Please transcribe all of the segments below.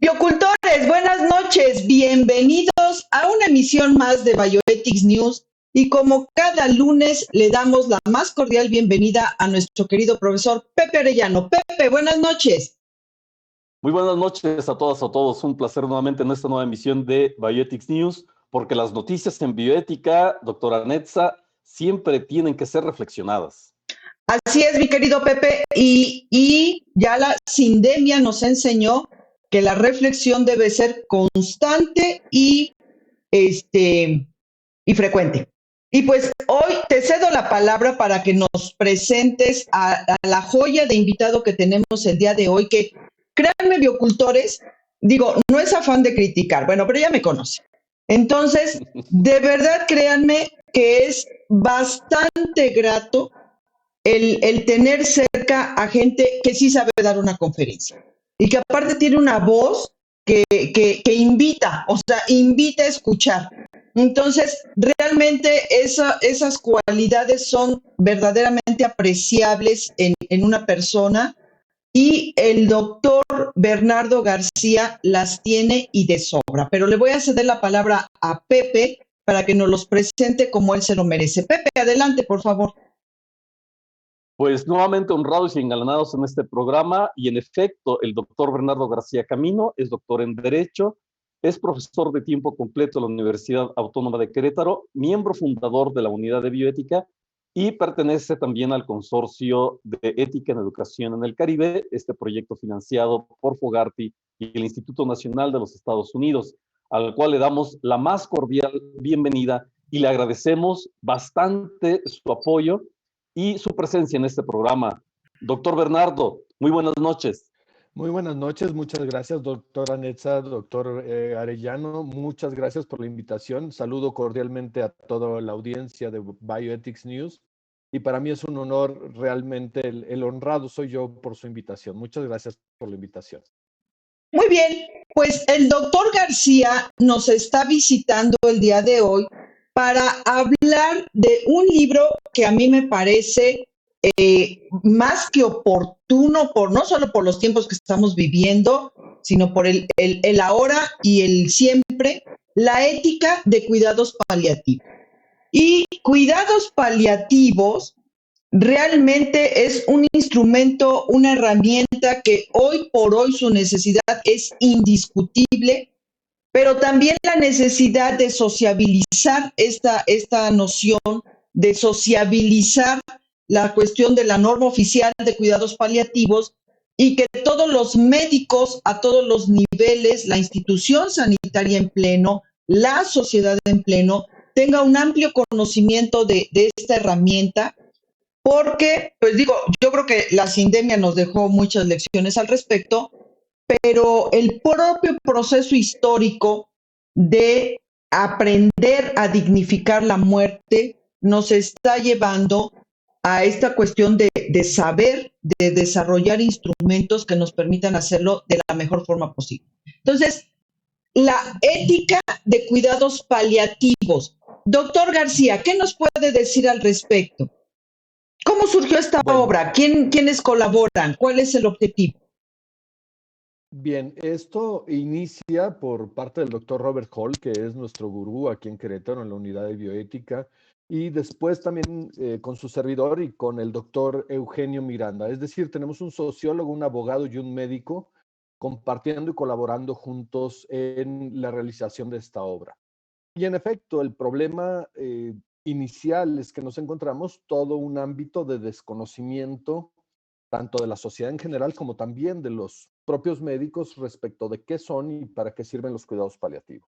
Biocultores, buenas noches, bienvenidos a una emisión más de Bioethics News y como cada lunes le damos la más cordial bienvenida a nuestro querido profesor Pepe Arellano. Pepe, buenas noches. Muy buenas noches a todas, a todos. Un placer nuevamente en esta nueva emisión de Bioethics News, porque las noticias en bioética, doctora Netza, siempre tienen que ser reflexionadas. Así es, mi querido Pepe, y ya la sindemia nos enseñó que la reflexión debe ser constante y frecuente. Y pues hoy te cedo la palabra para que nos presentes a la joya de invitado que tenemos el día de hoy, que créanme, biocultores, digo, no es afán de criticar, bueno, pero ya me conoce. Entonces, de verdad, créanme que es bastante grato el tener cerca a gente que sí sabe dar una conferencia y que aparte tiene una voz que invita, o sea, invita a escuchar. Entonces, realmente esas cualidades son verdaderamente apreciables en una persona y el doctor Bernardo García las tiene y de sobra. Pero le voy a ceder la palabra a Pepe para que nos los presente como él se lo merece. Pepe, adelante, por favor. Pues nuevamente honrados y engalanados en este programa, y en efecto, el doctor Bernardo García Camino es doctor en Derecho, es profesor de tiempo completo de la Universidad Autónoma de Querétaro, miembro fundador de la Unidad de Bioética y pertenece también al Consorcio de Ética en Educación en el Caribe, este proyecto financiado por Fogarty y el Instituto Nacional de los Estados Unidos, al cual le damos la más cordial bienvenida y le agradecemos bastante su apoyo y su presencia en este programa. Doctor Bernardo, muy buenas noches. Muy buenas noches, muchas gracias, doctora Netza, doctor Arellano, muchas gracias por la invitación. Saludo cordialmente a toda la audiencia de Bioethics News y para mí es un honor, realmente el honrado soy yo por su invitación. Muchas gracias por la invitación. Muy bien, pues el doctor García nos está visitando el día de hoy para hablar de un libro que a mí me parece más que oportuno, no solo por los tiempos que estamos viviendo, sino por el ahora y el siempre, la ética de cuidados paliativos. Y cuidados paliativos realmente es un instrumento, una herramienta que hoy por hoy su necesidad es indiscutible, pero también la necesidad de sociabilizar esta noción, de sociabilizar la cuestión de la norma oficial de cuidados paliativos y que todos los médicos a todos los niveles, la institución sanitaria en pleno, la sociedad en pleno, tenga un amplio conocimiento de esta herramienta porque, pues digo, yo creo que la sindemia nos dejó muchas lecciones al respecto, pero el propio proceso histórico de aprender a dignificar la muerte nos está llevando a esta cuestión de saber, de desarrollar instrumentos que nos permitan hacerlo de la mejor forma posible. Entonces, la ética de cuidados paliativos. Doctor García, ¿qué nos puede decir al respecto? ¿Cómo surgió esta obra? ¿Quiénes colaboran? ¿Cuál es el objetivo? Bien, esto inicia por parte del doctor Robert Hall, que es nuestro gurú aquí en Querétaro, en la unidad de bioética, y después también con su servidor y con el doctor Eugenio Miranda. Es decir, tenemos un sociólogo, un abogado y un médico compartiendo y colaborando juntos en la realización de esta obra. Y en efecto, el problema inicial es que nos encontramos todo un ámbito de desconocimiento, tanto de la sociedad en general como también de los propios médicos respecto de qué son y para qué sirven los cuidados paliativos.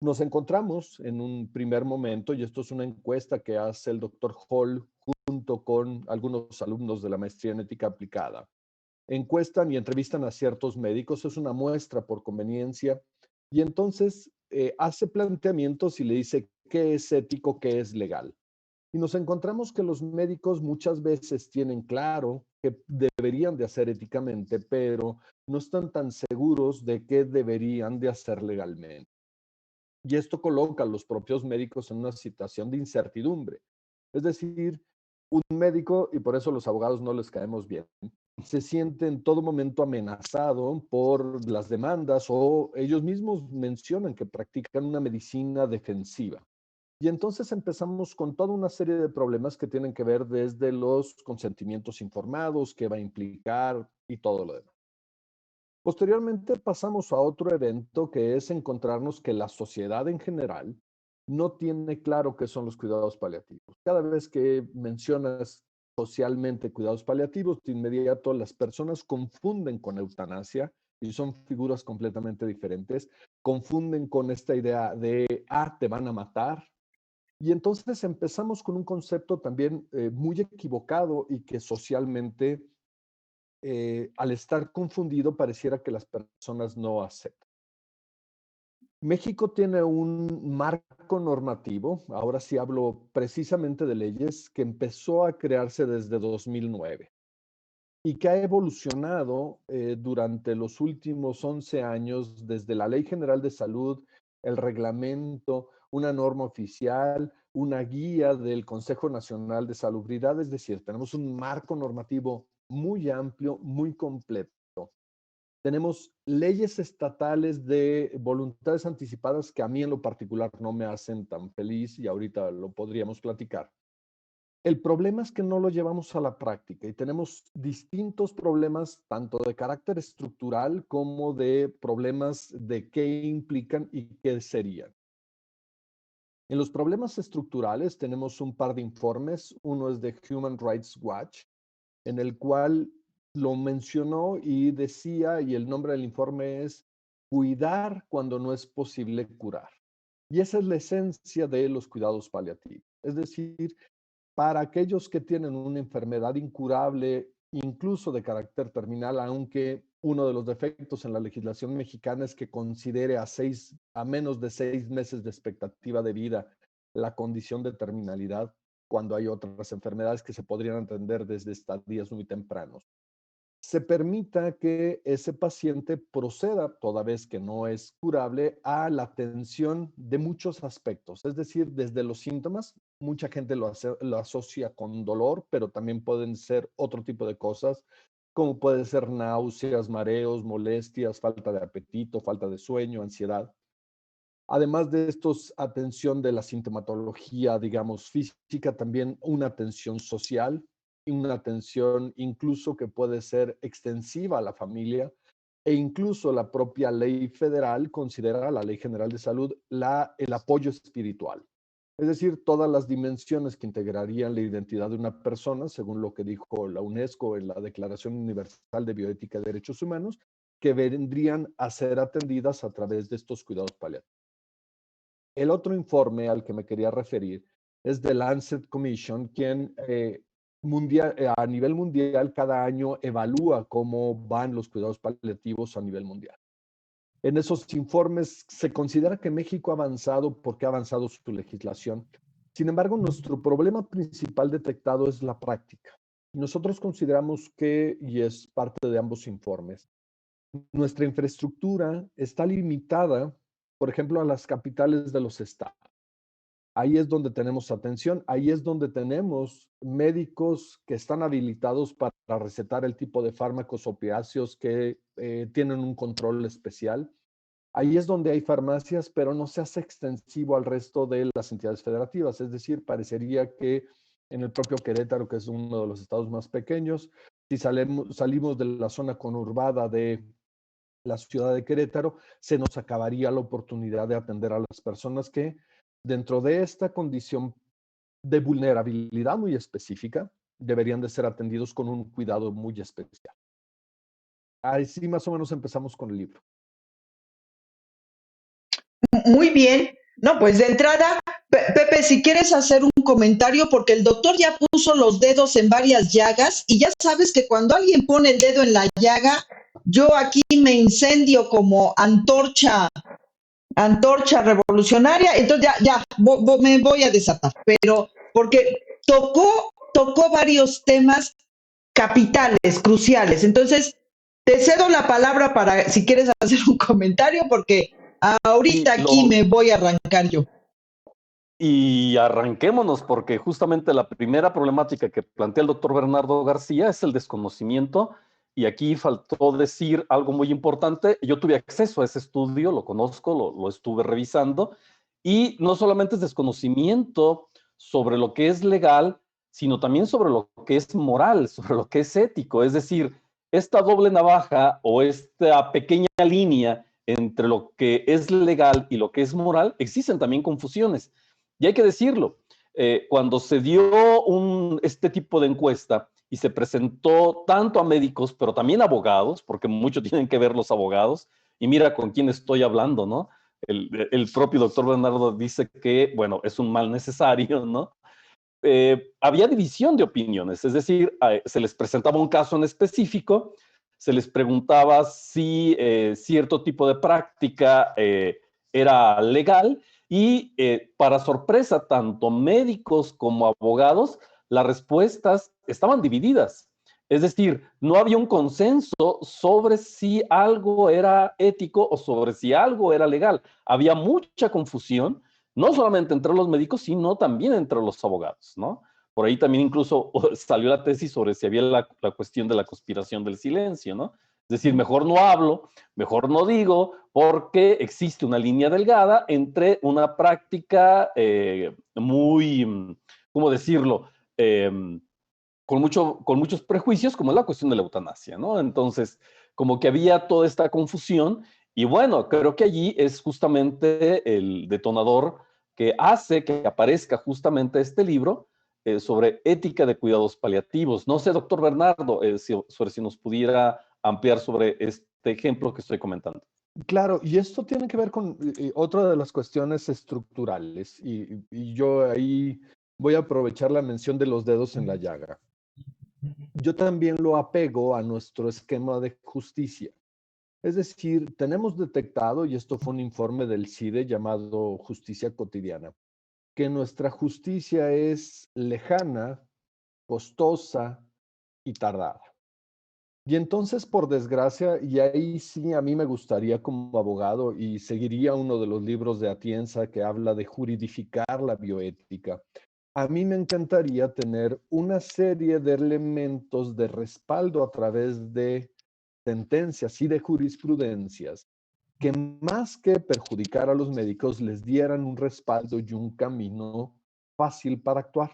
Nos encontramos en un primer momento, y esto es una encuesta que hace el doctor Hall junto con algunos alumnos de la maestría en ética aplicada. Encuestan y entrevistan a ciertos médicos, es una muestra por conveniencia, y entonces hace planteamientos y le dice qué es ético, qué es legal. Y nos encontramos que los médicos muchas veces tienen claro que deberían de hacer éticamente, pero no están tan seguros de qué deberían de hacer legalmente. Y esto coloca a los propios médicos en una situación de incertidumbre. Es decir, un médico, y por eso los abogados no les caemos bien, se siente en todo momento amenazado por las demandas o ellos mismos mencionan que practican una medicina defensiva. Y entonces empezamos con toda una serie de problemas que tienen que ver desde los consentimientos informados, qué va a implicar y todo lo demás. Posteriormente pasamos a otro evento que es encontrarnos que la sociedad en general no tiene claro qué son los cuidados paliativos. Cada vez que mencionas socialmente cuidados paliativos, de inmediato las personas confunden con eutanasia y son figuras completamente diferentes. Confunden con esta idea de, te van a matar. Y entonces empezamos con un concepto también muy equivocado y que socialmente al estar confundido, pareciera que las personas no aceptan. México tiene un marco normativo, ahora sí hablo precisamente de leyes, que empezó a crearse desde 2009 y que ha evolucionado durante los últimos 11 años, desde la Ley General de Salud, el reglamento, una norma oficial, una guía del Consejo Nacional de Salubridad, es decir, tenemos un marco normativo muy amplio, muy completo. Tenemos leyes estatales de voluntades anticipadas que a mí en lo particular no me hacen tan feliz y ahorita lo podríamos platicar. El problema es que no lo llevamos a la práctica y tenemos distintos problemas, tanto de carácter estructural como de problemas de qué implican y qué serían. En los problemas estructurales tenemos un par de informes. Uno es de Human Rights Watch, en el cual lo mencionó y decía, y el nombre del informe es Cuidar cuando no es posible curar. Y esa es la esencia de los cuidados paliativos. Es decir, para aquellos que tienen una enfermedad incurable, incluso de carácter terminal, aunque uno de los defectos en la legislación mexicana es que considere a menos de 6 meses de expectativa de vida la condición de terminalidad, cuando hay otras enfermedades que se podrían atender desde estadios muy tempranos. Se permita que ese paciente proceda, toda vez que no es curable, a la atención de muchos aspectos, es decir, desde los síntomas. Mucha gente lo asocia con dolor, pero también pueden ser otro tipo de cosas, como puede ser náuseas, mareos, molestias, falta de apetito, falta de sueño, ansiedad. Además de estos, atención de la sintomatología, digamos, física, también una atención social y una atención incluso que puede ser extensiva a la familia, e incluso la propia ley federal considera, la Ley General de Salud, el apoyo espiritual. Es decir, todas las dimensiones que integrarían la identidad de una persona, según lo que dijo la UNESCO en la Declaración Universal de Bioética y Derechos Humanos, que vendrían a ser atendidas a través de estos cuidados paliativos. El otro informe al que me quería referir es de Lancet Commission, quien a nivel mundial cada año evalúa cómo van los cuidados paliativos a nivel mundial. En esos informes se considera que México ha avanzado porque ha avanzado su legislación. Sin embargo, nuestro problema principal detectado es la práctica. Nosotros consideramos que, y es parte de ambos informes, nuestra infraestructura está limitada, por ejemplo, a las capitales de los estados. Ahí es donde tenemos atención, ahí es donde tenemos médicos que están habilitados para recetar el tipo de fármacos opiáceos que tienen un control especial. Ahí es donde hay farmacias, pero no se hace extensivo al resto de las entidades federativas. Es decir, parecería que en el propio Querétaro, que es uno de los estados más pequeños, si salimos de la zona conurbada de la ciudad de Querétaro, se nos acabaría la oportunidad de atender a las personas que, dentro de esta condición de vulnerabilidad muy específica, deberían de ser atendidos con un cuidado muy especial. Así más o menos empezamos con el libro. Muy bien. No, pues de entrada, Pepe, si quieres hacer un comentario, porque el doctor ya puso los dedos en varias llagas y ya sabes que cuando alguien pone el dedo en la llaga, yo aquí me incendio como antorcha revolucionaria, entonces me voy a desatar, pero porque tocó varios temas capitales, cruciales. Entonces, te cedo la palabra para si quieres hacer un comentario, porque ahorita aquí me voy a arrancar yo. Y arranquémonos, porque justamente la primera problemática que plantea el doctor Bernardo García es el desconocimiento y aquí faltó decir algo muy importante. Yo tuve acceso a ese estudio, lo conozco, lo estuve revisando, y no solamente es desconocimiento sobre lo que es legal, sino también sobre lo que es moral, sobre lo que es ético. Es decir, esta doble navaja o esta pequeña línea entre lo que es legal y lo que es moral, existen también confusiones. Y hay que decirlo, cuando se dio este tipo de encuesta y se presentó tanto a médicos, pero también a abogados, porque mucho tienen que ver los abogados, y mira con quién estoy hablando, ¿no? El propio doctor Bernardo dice que, bueno, es un mal necesario, ¿no? Había división de opiniones, es decir, se les presentaba un caso en específico, se les preguntaba si cierto tipo de práctica era legal y para sorpresa, tanto médicos como abogados, las respuestas estaban divididas. Es decir, no había un consenso sobre si algo era ético o sobre si algo era legal. Había mucha confusión, no solamente entre los médicos, sino también entre los abogados, ¿no? Por ahí también incluso salió la tesis sobre si había la cuestión de la conspiración del silencio, ¿no? Es decir, mejor no hablo, mejor no digo, porque existe una línea delgada entre una práctica muy, ¿cómo decirlo? Con muchos prejuicios, como es la cuestión de la eutanasia, ¿no? Entonces, como que había toda esta confusión, y bueno, creo que allí es justamente el detonador que hace que aparezca justamente este libro sobre ética de cuidados paliativos. No sé, doctor Bernardo, si nos pudiera ampliar sobre este ejemplo que estoy comentando. Claro, y esto tiene que ver con otra de las cuestiones estructurales, y yo ahí voy a aprovechar la mención de los dedos en la llaga. Yo también lo apego a nuestro esquema de justicia. Es decir, tenemos detectado, y esto fue un informe del CIDE llamado Justicia Cotidiana, que nuestra justicia es lejana, costosa y tardada. Y entonces, por desgracia, y ahí sí a mí me gustaría como abogado, y seguiría uno de los libros de Atienza que habla de juridificar la bioética, a mí me encantaría tener una serie de elementos de respaldo a través de sentencias y de jurisprudencias que más que perjudicar a los médicos les dieran un respaldo y un camino fácil para actuar.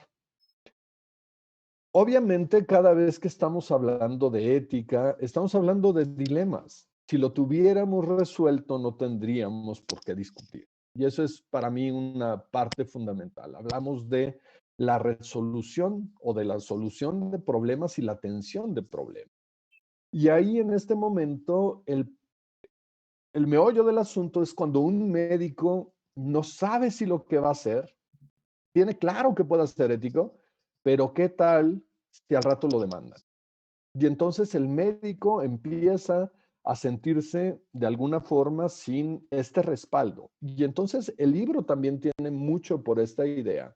Obviamente, cada vez que estamos hablando de ética, estamos hablando de dilemas. Si lo tuviéramos resuelto, no tendríamos por qué discutir. Y eso es para mí una parte fundamental. Hablamos de la resolución o de la solución de problemas y la atención de problemas. Y ahí en este momento, el meollo del asunto es cuando un médico no sabe si lo que va a hacer, tiene claro que puede ser ético, pero ¿qué tal si al rato lo demandan? Y entonces el médico empieza a sentirse de alguna forma sin este respaldo. Y entonces el libro también tiene mucho por esta idea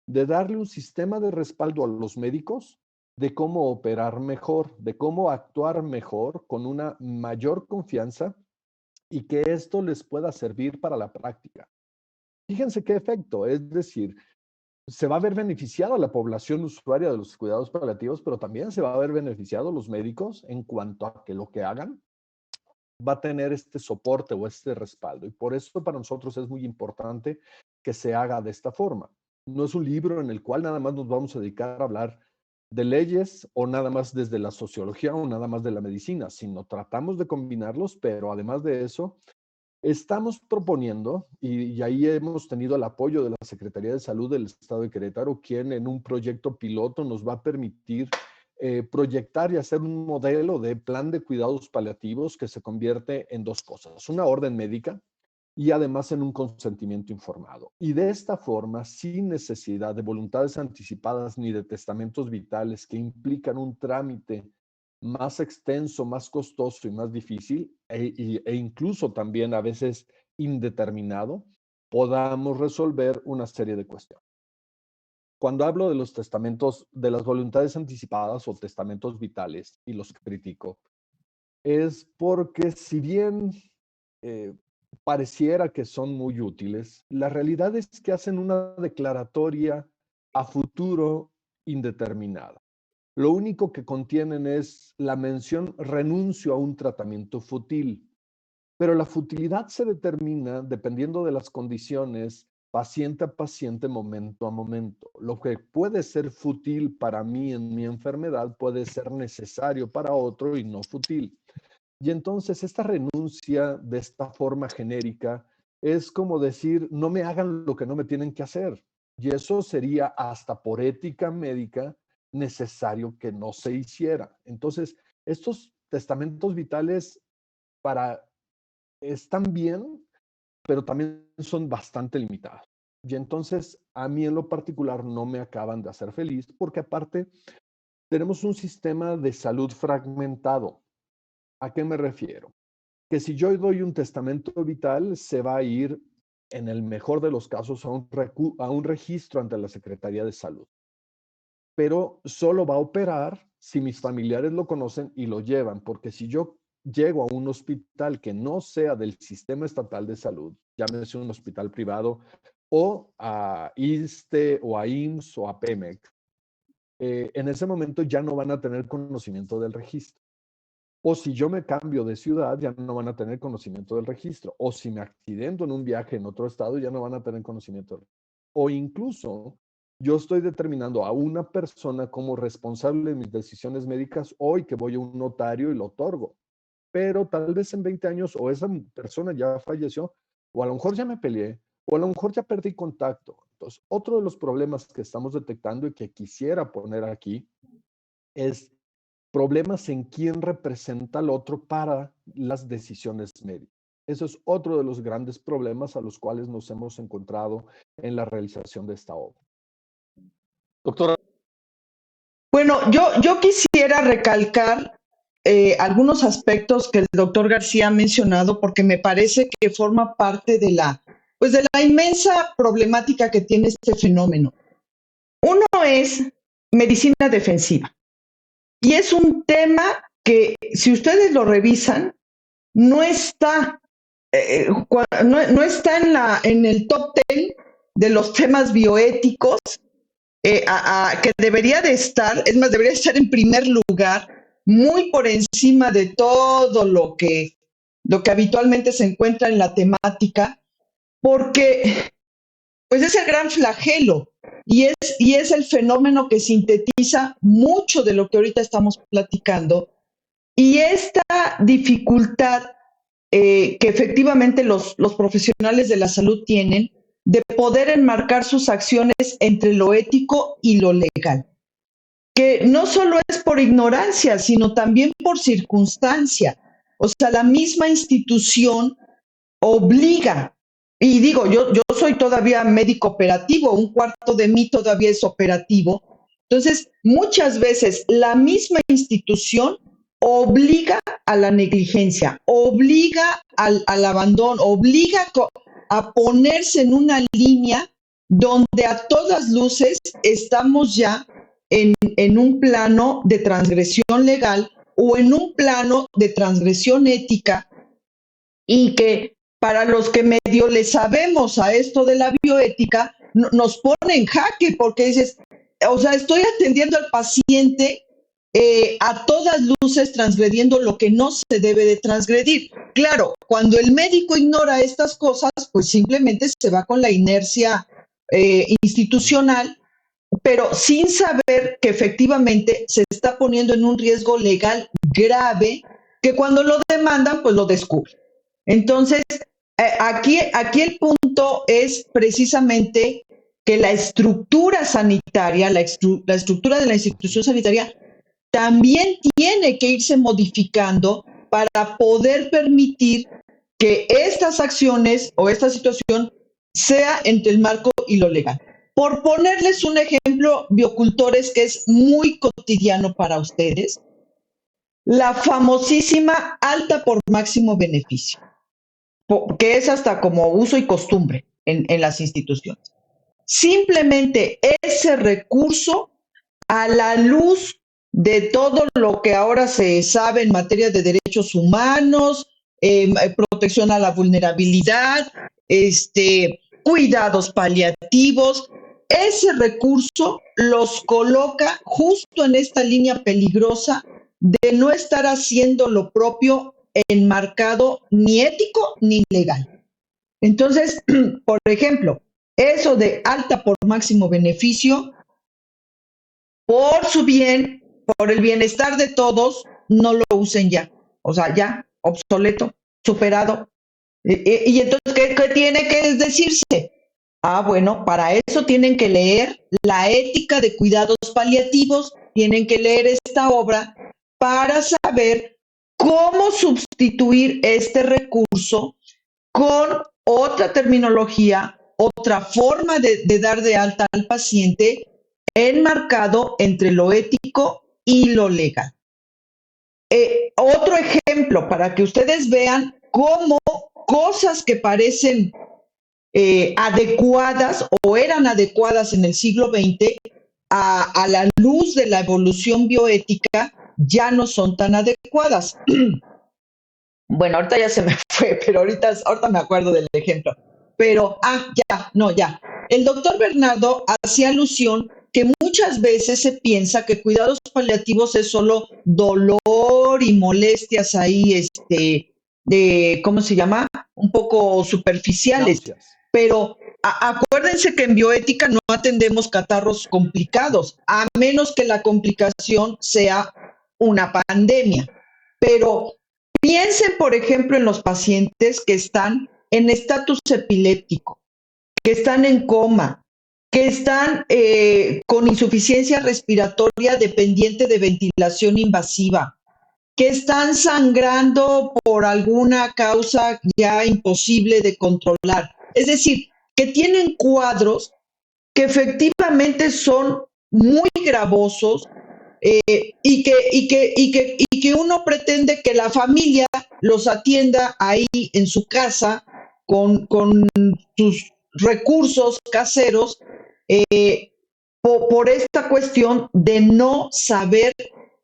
de darle un sistema de respaldo a los médicos, de cómo operar mejor, de cómo actuar mejor, con una mayor confianza y que esto les pueda servir para la práctica. Fíjense qué efecto, es decir, se va a ver beneficiada la población usuaria de los cuidados paliativos, pero también se va a ver beneficiado los médicos en cuanto a que lo que hagan va a tener este soporte o este respaldo. Y por eso para nosotros es muy importante que se haga de esta forma. No es un libro en el cual nada más nos vamos a dedicar a hablar de leyes o nada más desde la sociología o nada más de la medicina, sino tratamos de combinarlos, pero además de eso, estamos proponiendo, y ahí hemos tenido el apoyo de la Secretaría de Salud del Estado de Querétaro, quien en un proyecto piloto nos va a permitir proyectar y hacer un modelo de plan de cuidados paliativos que se convierte en dos cosas: una orden médica y además en un consentimiento informado. Y de esta forma, sin necesidad de voluntades anticipadas ni de testamentos vitales que implican un trámite más extenso, más costoso y más difícil, e incluso también a veces indeterminado, podamos resolver una serie de cuestiones. Cuando hablo de los testamentos, de las voluntades anticipadas o testamentos vitales, y los critico, es porque si bien eh, pareciera que son muy útiles, la realidad es que hacen una declaratoria a futuro indeterminada. lo único que contienen es la mención renuncio a un tratamiento fútil. Pero la futilidad se determina dependiendo de las condiciones, paciente a paciente, momento a momento. Lo que puede ser fútil para mí en mi enfermedad puede ser necesario para otro y no fútil. Y entonces esta renuncia de esta forma genérica es como decir, no me hagan lo que no me tienen que hacer. Y eso sería hasta por ética médica necesario que no se hiciera. Entonces, estos testamentos vitales están bien, pero también son bastante limitados. Y entonces, a mí en lo particular no me acaban de hacer feliz, porque aparte tenemos un sistema de salud fragmentado. ¿A qué me refiero? Que si yo doy un testamento vital, se va a ir, en el mejor de los casos, a un registro ante la Secretaría de Salud. Pero solo va a operar si mis familiares lo conocen y lo llevan, porque si yo llego a un hospital que no sea del sistema estatal de salud, llámese un hospital privado, o a ISSSTE, o a IMSS, o a Pemex, en ese momento ya no van a tener conocimiento del registro. O si yo me cambio de ciudad, ya no van a tener conocimiento del registro. O si me accidento en un viaje en otro estado, ya no van a tener conocimiento del registro. O incluso yo estoy determinando a una persona como responsable de mis decisiones médicas hoy que voy a un notario y lo otorgo. Pero tal vez en 20 años o esa persona ya falleció, o a lo mejor ya me peleé, o a lo mejor ya perdí contacto. Entonces, otro de los problemas que estamos detectando y que quisiera poner aquí es problemas en quién representa al otro para las decisiones médicas. Eso es otro de los grandes problemas a los cuales nos hemos encontrado en la realización de esta obra. Doctora. Bueno, yo quisiera recalcar algunos aspectos que el doctor García ha mencionado porque me parece que forma parte de de la inmensa problemática que tiene este fenómeno. Uno es medicina defensiva. Y es un tema que, si ustedes lo revisan, no está, no está en el top 10 de los temas bioéticos que debería de estar, es más, debería estar en primer lugar, muy por encima de todo lo que habitualmente se encuentra en la temática, porque pues es el gran flagelo y es el fenómeno que sintetiza mucho de lo que ahorita estamos platicando. Y esta dificultad que efectivamente los profesionales de la salud tienen de poder enmarcar sus acciones entre lo ético y lo legal, que no solo es por ignorancia, sino también por circunstancia. O sea, la misma institución obliga, y digo, yo soy todavía médico operativo, un cuarto de mí todavía es operativo. Entonces, muchas veces la misma institución obliga a la negligencia, obliga al abandono, obliga a ponerse en una línea donde a todas luces estamos ya en un plano de transgresión legal o en un plano de transgresión ética, y que para los que medio le sabemos a esto de la bioética, nos pone en jaque porque dices, o sea, estoy atendiendo al paciente a todas luces transgrediendo lo que no se debe de transgredir. Claro, cuando el médico ignora estas cosas, pues simplemente se va con la inercia institucional, pero sin saber que efectivamente se está poniendo en un riesgo legal grave que cuando lo demandan, pues lo descubren. Entonces, aquí el punto es precisamente que la estructura sanitaria, la estructura de la institución sanitaria también tiene que irse modificando para poder permitir que estas acciones o esta situación sea entre el marco y lo legal. Por ponerles un ejemplo, biocultores, que es muy cotidiano para ustedes, la famosísima alta por máximo beneficio, que es hasta como uso y costumbre en las instituciones. Simplemente ese recurso, a la luz de todo lo que ahora se sabe en materia de derechos humanos, protección a la vulnerabilidad, cuidados paliativos, ese recurso los coloca justo en esta línea peligrosa de no estar haciendo lo propio enmarcado ni ético ni legal. Entonces, por ejemplo, eso de alta por máximo beneficio, por su bien, por el bienestar de todos, no lo usen ya. O sea, ya, obsoleto, superado. Y entonces, ¿qué tiene que decirse? Ah, bueno, para eso tienen que leer La ética de cuidados paliativos, tienen que leer esta obra para saber cómo sustituir este recurso con otra terminología, otra forma de dar de alta al paciente, enmarcado entre lo ético y lo legal. Otro ejemplo para que ustedes vean cómo cosas que parecen adecuadas o eran adecuadas en el siglo XX, a la luz de la evolución bioética, ya no son tan adecuadas. Bueno, ahorita ya se me fue, pero ahorita me acuerdo del ejemplo. Pero, ya. El doctor Bernardo hacía alusión que muchas veces se piensa que cuidados paliativos es solo dolor y molestias ahí, ¿cómo se llama? Un poco superficiales. Náuseas. Pero acuérdense que en bioética no atendemos catarros complicados, a menos que la complicación sea una pandemia. Pero piensen, por ejemplo, en los pacientes que están en estatus epiléptico, que están en coma, que están con insuficiencia respiratoria dependiente de ventilación invasiva, que están sangrando por alguna causa ya imposible de controlar. Es decir, que tienen cuadros que efectivamente son muy gravosos, y que uno pretende que la familia los atienda ahí en su casa con sus recursos caseros, por esta cuestión de no saber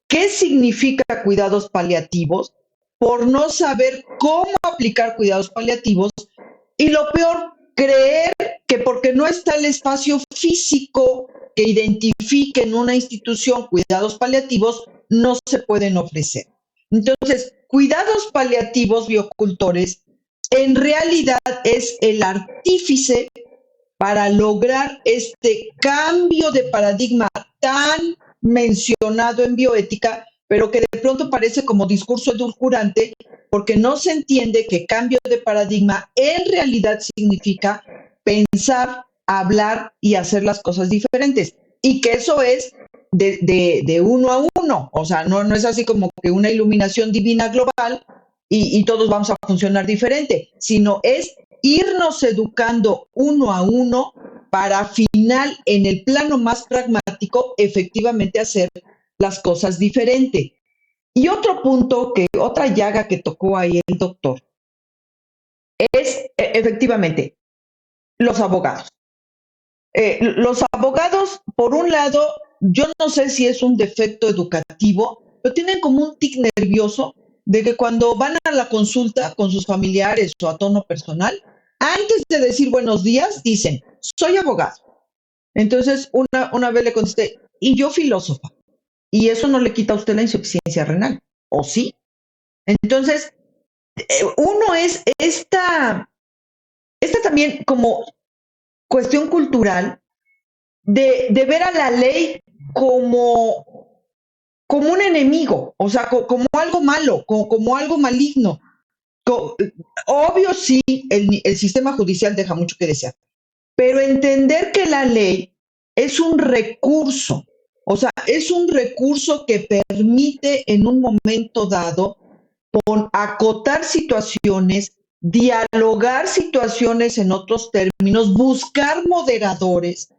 qué significa cuidados paliativos, por no saber cómo aplicar cuidados paliativos y lo peor, creer que porque no está el espacio físico que identifique en una institución cuidados paliativos, no se pueden ofrecer. Entonces, cuidados paliativos biocultores en realidad es el artífice para lograr este cambio de paradigma tan mencionado en bioética, pero que de pronto parece como discurso edulcorante, porque no se entiende que cambio de paradigma en realidad significa pensar, hablar y hacer las cosas diferentes. Y que eso es de uno a uno. O sea, no es así como que una iluminación divina global y todos vamos a funcionar diferente, sino es irnos educando uno a uno para final, en el plano más pragmático, efectivamente hacer las cosas diferente. Y otro punto, otra llaga que tocó ahí el doctor, es efectivamente los abogados. Los abogados, por un lado, yo no sé si es un defecto educativo, pero tienen como un tic nervioso de que cuando van a la consulta con sus familiares o a tono personal, antes de decir buenos días, dicen, soy abogado. Entonces, una vez le contesté, y yo filósofa. Y eso no le quita a usted la insuficiencia renal, ¿o sí? Entonces, uno es esta también como cuestión cultural de ver a la ley como un enemigo, o sea, como algo malo, como algo maligno. Obvio, sí, el sistema judicial deja mucho que desear, pero entender que la ley es un recurso, o sea, es un recurso que permite en un momento dado con acotar situaciones, dialogar situaciones en otros términos, buscar moderadores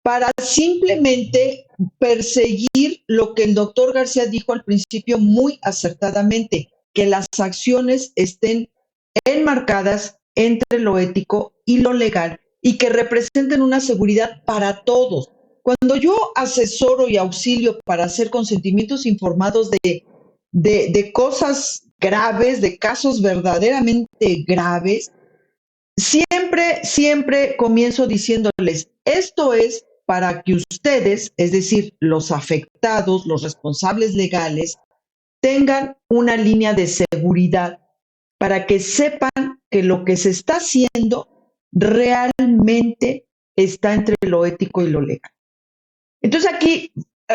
para simplemente perseguir lo que el doctor García dijo al principio muy acertadamente, que las acciones estén enmarcadas entre lo ético y lo legal y que representen una seguridad para todos. Cuando yo asesoro y auxilio para hacer consentimientos informados de cosas graves, de casos verdaderamente graves, siempre siempre comienzo diciéndoles, esto es para que ustedes, es decir, los afectados, los responsables legales, tengan una línea de seguridad para que sepan que lo que se está haciendo realmente está entre lo ético y lo legal. Entonces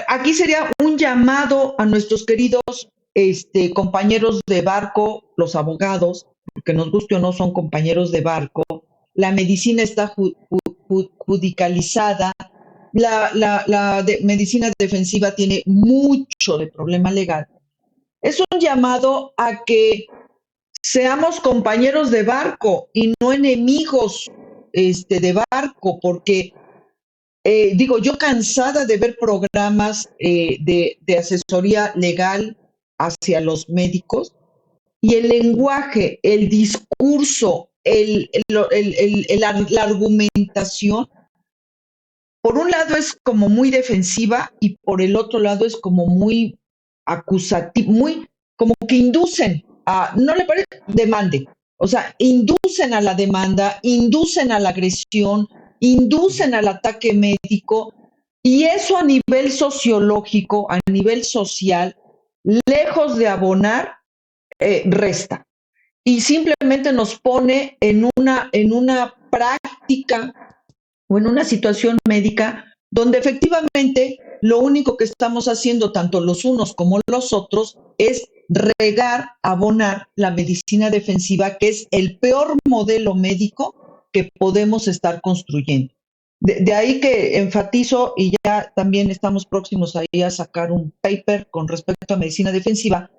aquí sería un llamado a nuestros queridos compañeros de barco, los abogados, porque nos guste o no son compañeros de barco. La medicina está judicializada, la medicina defensiva tiene mucho de problema legal. Es un llamado a que seamos compañeros de barco y no enemigos de barco, porque yo cansada de ver programas de asesoría legal hacia los médicos y el lenguaje, el discurso, la argumentación, por un lado es como muy defensiva y por el otro lado es como muy acusativa, muy como que inducen a, no le parece, demande, o sea, inducen a la demanda, inducen a la agresión, inducen al ataque médico, y eso a nivel sociológico, a nivel social, lejos de abonar, resta. Y simplemente nos pone en una práctica o en una situación médica donde efectivamente lo único que estamos haciendo, tanto los unos como los otros, es regar, abonar la medicina defensiva, que es el peor modelo médico que podemos estar construyendo. De ahí que enfatizo, y ya también estamos próximos ahí a sacar un paper con respecto a medicina defensiva,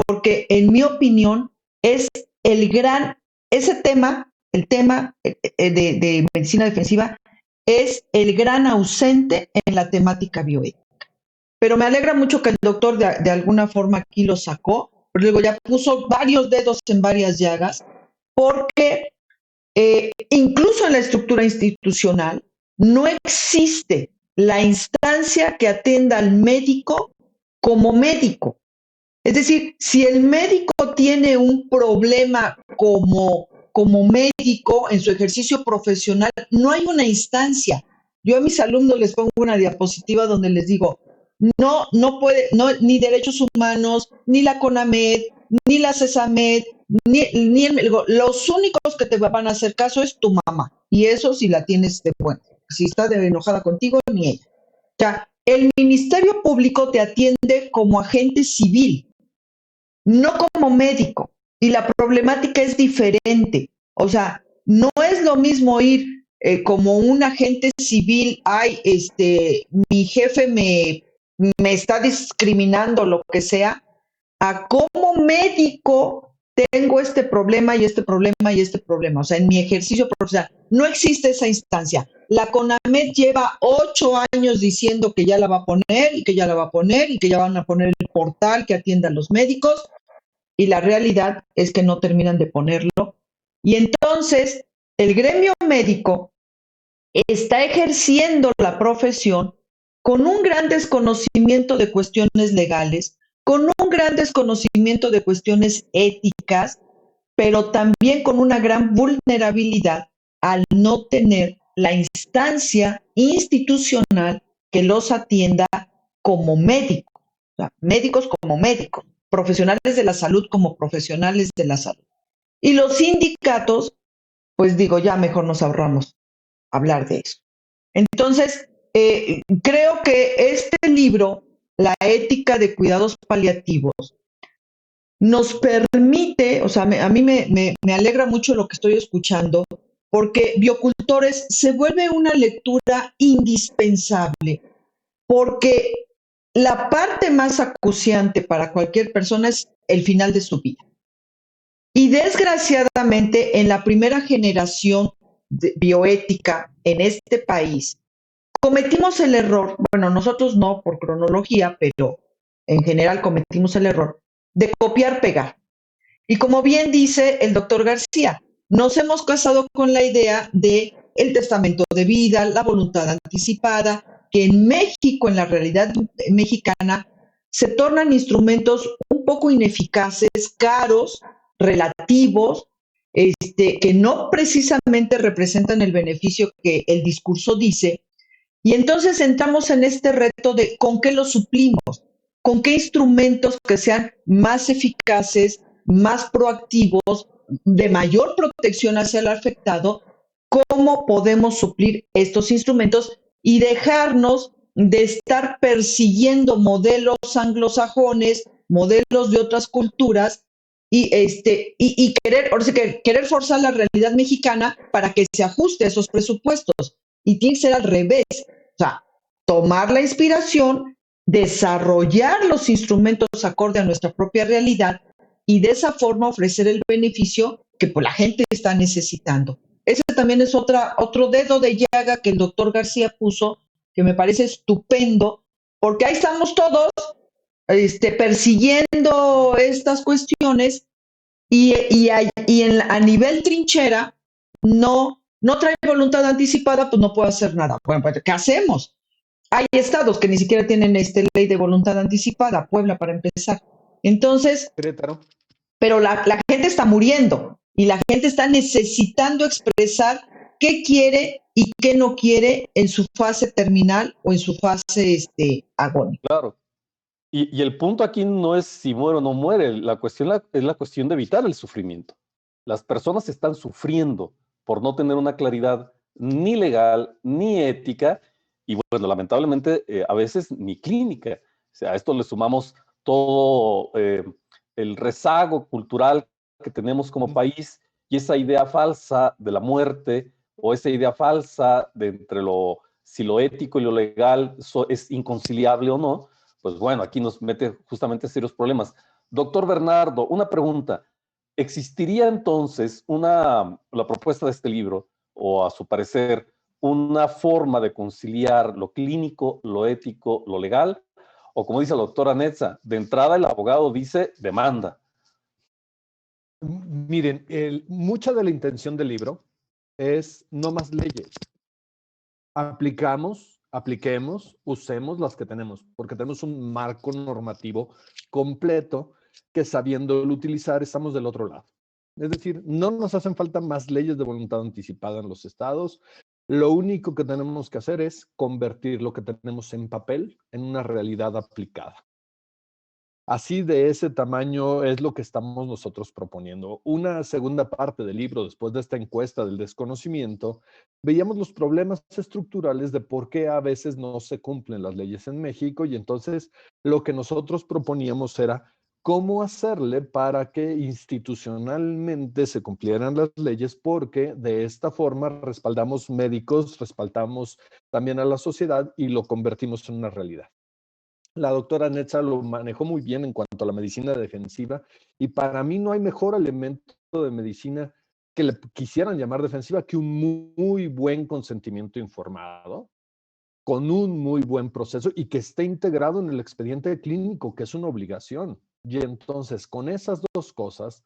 porque en mi opinión es ese tema, el tema de medicina defensiva, es el gran ausente en la temática bioética. Pero me alegra mucho que el doctor de alguna forma aquí lo sacó, pero luego ya puso varios dedos en varias llagas, porque incluso en la estructura institucional no existe la instancia que atienda al médico como médico. Es decir, si el médico tiene un problema como médico en su ejercicio profesional, no hay una instancia. Yo a mis alumnos les pongo una diapositiva donde les digo, no puede, ni derechos humanos, ni la CONAMED, ni la CESAMED, los únicos que te van a hacer caso es tu mamá. Y eso si la tienes de buena. Si está enojada contigo, ni ella. O sea, el Ministerio Público te atiende como agente civil, no como médico. Y la problemática es diferente. O sea, no es lo mismo ir como un agente civil, mi jefe me está discriminando, lo que sea, a como médico tengo este problema y este problema y este problema. O sea, en mi ejercicio profesional no existe esa instancia. La CONAMED lleva 8 años diciendo que ya la va a poner y que ya la va a poner y que ya van a poner el portal que atienda a los médicos, y la realidad es que no terminan de ponerlo. Y entonces el gremio médico está ejerciendo la profesión con un gran desconocimiento de cuestiones legales, con un gran desconocimiento de cuestiones éticas, pero también con una gran vulnerabilidad al no tener la instancia institucional que los atienda como médicos, o sea, médicos como médicos, profesionales de la salud como profesionales de la salud. Y los sindicatos, pues digo, ya mejor nos ahorramos hablar de eso. Entonces, creo que este libro, La ética de cuidados paliativos, nos permite, o sea, a mí me alegra mucho lo que estoy escuchando, porque Biocultores se vuelve una lectura indispensable, porque la parte más acuciante para cualquier persona es el final de su vida. Y desgraciadamente, en la primera generación de bioética en este país, cometimos el error, bueno, nosotros no por cronología, pero en general cometimos el error de copiar-pegar. Y como bien dice el doctor García, nos hemos casado con la idea de el testamento de vida, la voluntad anticipada, que en México, en la realidad mexicana, se tornan instrumentos un poco ineficaces, caros, relativos, que no precisamente representan el beneficio que el discurso dice. Y entonces entramos en este reto de con qué lo suplimos, con qué instrumentos que sean más eficaces, más proactivos, de mayor protección hacia el afectado, cómo podemos suplir estos instrumentos y dejarnos de estar persiguiendo modelos anglosajones, modelos de otras culturas y querer, o sea, querer forzar la realidad mexicana para que se ajuste a esos presupuestos. Y tiene que ser al revés. O sea, tomar la inspiración, desarrollar los instrumentos acorde a nuestra propia realidad y de esa forma ofrecer el beneficio que pues, la gente está necesitando. Ese también es otro dedo de llaga que el doctor García puso, que me parece estupendo, porque ahí estamos todos persiguiendo estas cuestiones a nivel trinchera no trae voluntad anticipada, pues no puede hacer nada. Bueno, pues, ¿qué hacemos? Hay estados que ni siquiera tienen ley de voluntad anticipada, Puebla para empezar. Entonces, Querétaro. pero la gente está muriendo y la gente está necesitando expresar qué quiere y qué no quiere en su fase terminal o en su fase agónica. Claro. Y el punto aquí no es si muere o no muere, la cuestión es la cuestión de evitar el sufrimiento. Las personas están sufriendo por no tener una claridad ni legal ni ética y bueno, lamentablemente a veces ni clínica. O sea, a esto le sumamos todo el rezago cultural que tenemos como país y esa idea falsa de la muerte o esa idea falsa de entre si lo ético y lo legal es inconciliable o no, pues bueno, aquí nos mete justamente serios problemas. Doctor Bernardo, una pregunta. ¿Existiría entonces la propuesta de este libro, o a su parecer, una forma de conciliar lo clínico, lo ético, lo legal? O como dice la doctora Netza, de entrada el abogado dice demanda. Miren, mucha de la intención del libro es no más leyes. Apliquemos, usemos las que tenemos, porque tenemos un marco normativo completo que sabiéndolo utilizar estamos del otro lado. Es decir, no nos hacen falta más leyes de voluntad anticipada en los estados. Lo único que tenemos que hacer es convertir lo que tenemos en papel en una realidad aplicada. Así de ese tamaño es lo que estamos nosotros proponiendo. Una segunda parte del libro, después de esta encuesta del desconocimiento, veíamos los problemas estructurales de por qué a veces no se cumplen las leyes en México y entonces lo que nosotros proponíamos era cómo hacerle para que institucionalmente se cumplieran las leyes porque de esta forma respaldamos médicos, respaldamos también a la sociedad y lo convertimos en una realidad. La doctora Netza lo manejó muy bien en cuanto a la medicina defensiva y para mí no hay mejor elemento de medicina que le quisieran llamar defensiva que un muy buen consentimiento informado, con un muy buen proceso y que esté integrado en el expediente clínico, que es una obligación. Y entonces, con esas dos cosas,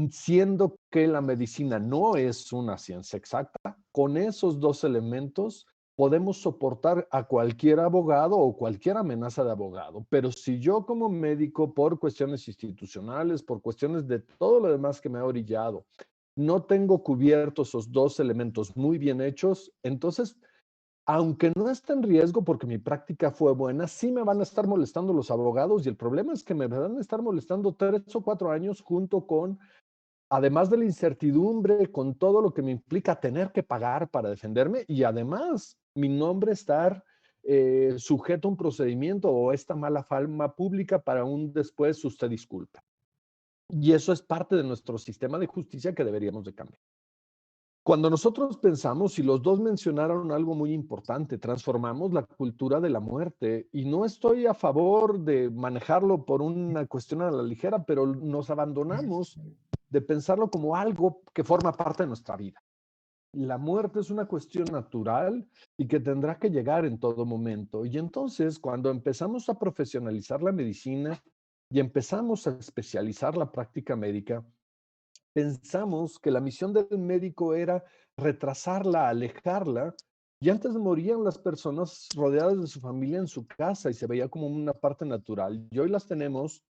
siendo que la medicina no es una ciencia exacta, con esos dos elementos podemos soportar a cualquier abogado o cualquier amenaza de abogado. Pero si yo como médico, por cuestiones institucionales, por cuestiones de todo lo demás que me ha orillado, no tengo cubiertos esos dos elementos muy bien hechos, entonces, aunque no esté en riesgo porque mi práctica fue buena, sí me van a estar molestando los abogados y el problema es que me van a estar molestando 3 o 4 años junto con, además de la incertidumbre, con todo lo que me implica tener que pagar para defenderme y además mi nombre estar sujeto a un procedimiento o esta mala fama pública para un después usted disculpe. Y eso es parte de nuestro sistema de justicia que deberíamos de cambiar. Cuando nosotros pensamos, y los dos mencionaron algo muy importante, transformamos la cultura de la muerte, y no estoy a favor de manejarlo por una cuestión a la ligera, pero nos abandonamos de pensarlo como algo que forma parte de nuestra vida. La muerte es una cuestión natural y que tendrá que llegar en todo momento. Y entonces, cuando empezamos a profesionalizar la medicina y empezamos a especializar la práctica médica, pensamos que la misión del médico era retrasarla, alejarla, y antes morían las personas rodeadas de su familia en su casa y se veía como una parte natural. Y hoy las tenemos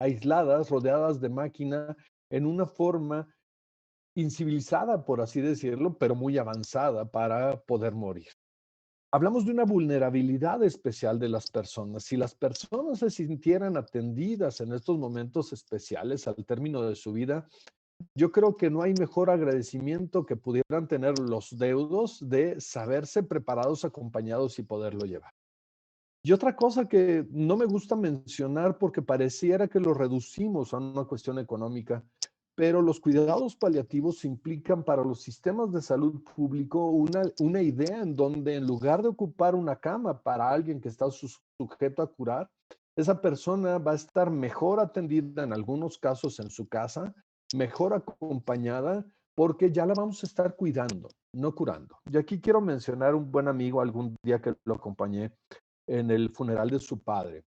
aisladas, rodeadas de máquina, en una forma incivilizada, por así decirlo, pero muy avanzada para poder morir. Hablamos de una vulnerabilidad especial de las personas. Si las personas se sintieran atendidas en estos momentos especiales al término de su vida, yo creo que no hay mejor agradecimiento que pudieran tener los deudos de saberse preparados, acompañados y poderlo llevar. Y otra cosa que no me gusta mencionar porque pareciera que lo reducimos a una cuestión económica, pero los cuidados paliativos implican para los sistemas de salud público una idea en donde en lugar de ocupar una cama para alguien que está sujeto a curar, esa persona va a estar mejor atendida en algunos casos en su casa, mejor acompañada, porque ya la vamos a estar cuidando, no curando. Y aquí quiero mencionar un buen amigo algún día que lo acompañé en el funeral de su padre.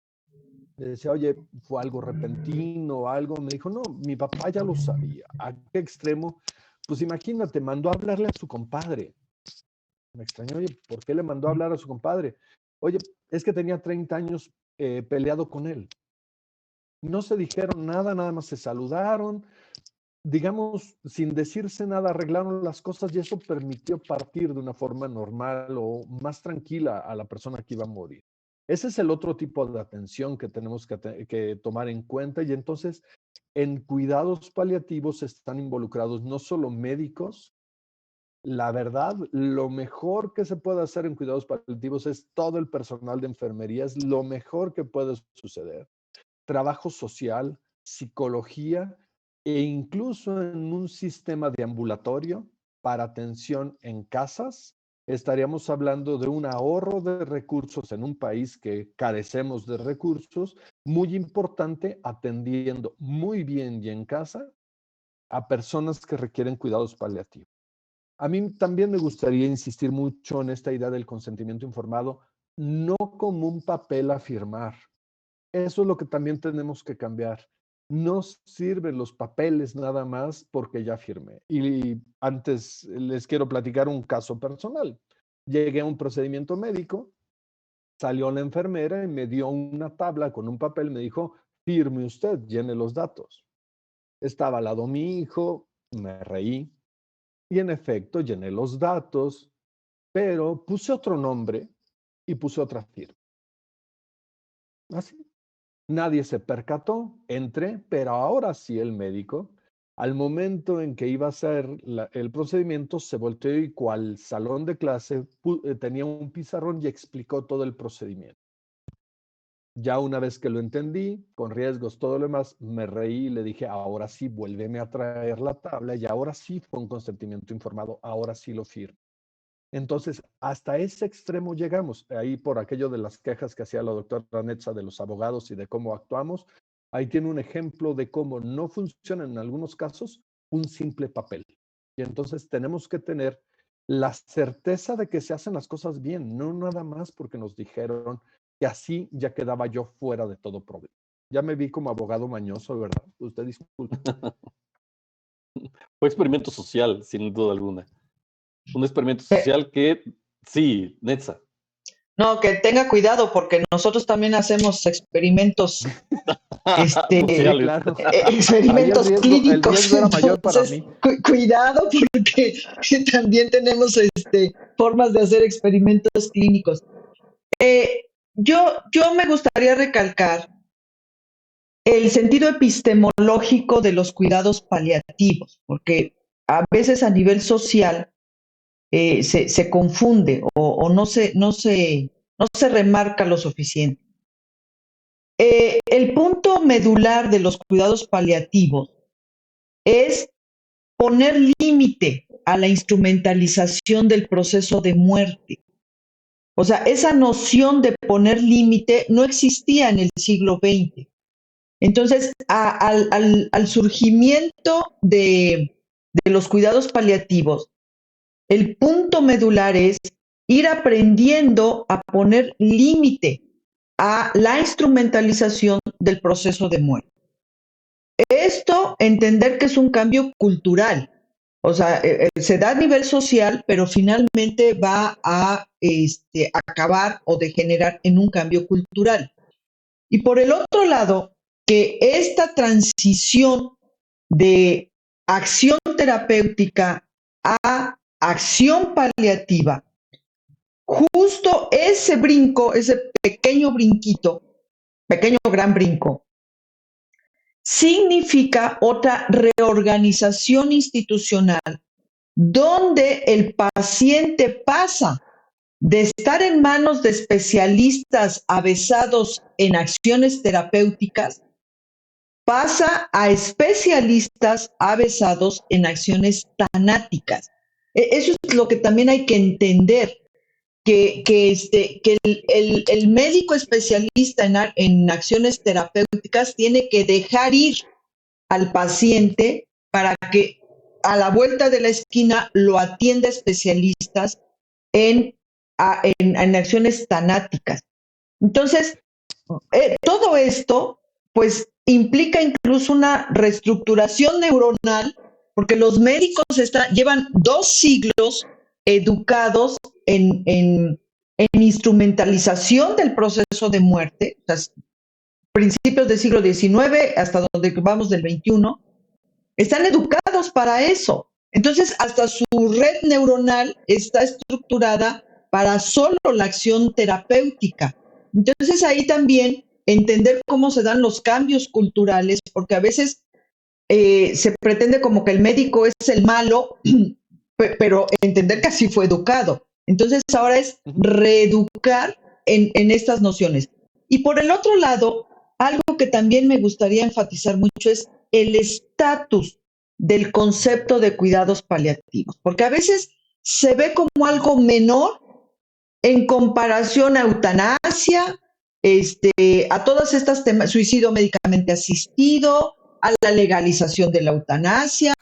Le decía, oye, ¿fue algo repentino o algo? Me dijo, no, mi papá ya lo sabía. ¿A qué extremo? Pues imagínate, mandó a hablarle a su compadre. Me extrañó, oye, ¿por qué le mandó a hablar a su compadre? Oye, es que tenía 30 años peleado con él. No se dijeron nada, nada más se saludaron, digamos, sin decirse nada, arreglaron las cosas y eso permitió partir de una forma normal o más tranquila a la persona que iba a morir. Ese es el otro tipo de atención que tenemos que tomar en cuenta y entonces en cuidados paliativos están involucrados no solo médicos. La verdad, lo mejor que se puede hacer en cuidados paliativos es todo el personal de enfermería, es lo mejor que puede suceder. Trabajo social, psicología e incluso en un sistema de ambulatorio para atención en casas, estaríamos hablando de un ahorro de recursos en un país que carecemos de recursos, muy importante, atendiendo muy bien y en casa a personas que requieren cuidados paliativos. A mí también me gustaría insistir mucho en esta idea del consentimiento informado, no como un papel a firmar. Eso es lo que también tenemos que cambiar. No sirven los papeles nada más porque ya firmé. Y antes les quiero platicar un caso personal. Llegué a un procedimiento médico, salió la enfermera y me dio una tabla con un papel, me dijo, firme usted, llene los datos. Estaba al lado mi hijo, me reí y en efecto llené los datos, pero puse otro nombre y puse otra firma. Así. Nadie se percató, entré, pero ahora sí el médico, al momento en que iba a hacer el procedimiento, se volteó y cual salón de clase tenía un pizarrón y explicó todo el procedimiento. Ya una vez que lo entendí, con riesgos, todo lo demás, me reí y le dije, ahora sí, vuélveme a traer la tabla y ahora sí fue un consentimiento informado, ahora sí lo firmo. Entonces, hasta ese extremo llegamos. Ahí por aquello de las quejas que hacía la doctora Netza de los abogados y de cómo actuamos, ahí tiene un ejemplo de cómo no funciona en algunos casos un simple papel. Y entonces tenemos que tener la certeza de que se hacen las cosas bien, no nada más porque nos dijeron que así ya quedaba yo fuera de todo problema. Ya me vi como abogado mañoso, ¿verdad? Usted disculpe. Fue experimento social, sin duda alguna. Un experimento social que, sí, Netza. No, que tenga cuidado porque nosotros también hacemos experimentos, Sociales. Claro. experimentos clínicos. El riesgo era mayor para Entonces, mí. cuidado porque también tenemos formas de hacer experimentos clínicos. Yo me gustaría recalcar el sentido epistemológico de los cuidados paliativos, porque a veces a nivel social se confunde o no se remarca lo suficiente. El punto medular de los cuidados paliativos es poner límite a la instrumentalización del proceso de muerte. O sea, esa noción de poner límite no existía en el siglo XX. Entonces, al surgimiento de los cuidados paliativos, el punto medular es ir aprendiendo a poner límite a la instrumentalización del proceso de muerte. Esto, entender que es un cambio cultural. O sea, se da a nivel social, pero finalmente va a acabar o degenerar en un cambio cultural. Y por el otro lado, que esta transición de acción terapéutica a acción paliativa, justo ese brinco, ese pequeño brinquito, pequeño gran brinco, significa otra reorganización institucional donde el paciente pasa de estar en manos de especialistas avesados en acciones terapéuticas, pasa a especialistas avesados en acciones tanáticas. Eso es lo que también hay que entender, que el médico especialista en acciones terapéuticas tiene que dejar ir al paciente para que a la vuelta de la esquina lo atienda especialistas en acciones tanáticas. Entonces, todo esto, pues, implica incluso una reestructuración neuronal, porque los médicos llevan 2 siglos educados en instrumentalización del proceso de muerte, o sea, principios del siglo XIX hasta donde vamos del XXI, están educados para eso. Entonces, hasta su red neuronal está estructurada para solo la acción terapéutica. Entonces, ahí también entender cómo se dan los cambios culturales, porque a veces se pretende como que el médico es el malo, pero entender que así fue educado. Entonces, ahora es reeducar en estas nociones. Y por el otro lado, algo que también me gustaría enfatizar mucho es el estatus del concepto de cuidados paliativos, porque a veces se ve como algo menor en comparación a eutanasia, a todas estas temas, suicidio médicamente asistido, a la legalización de la eutanasia,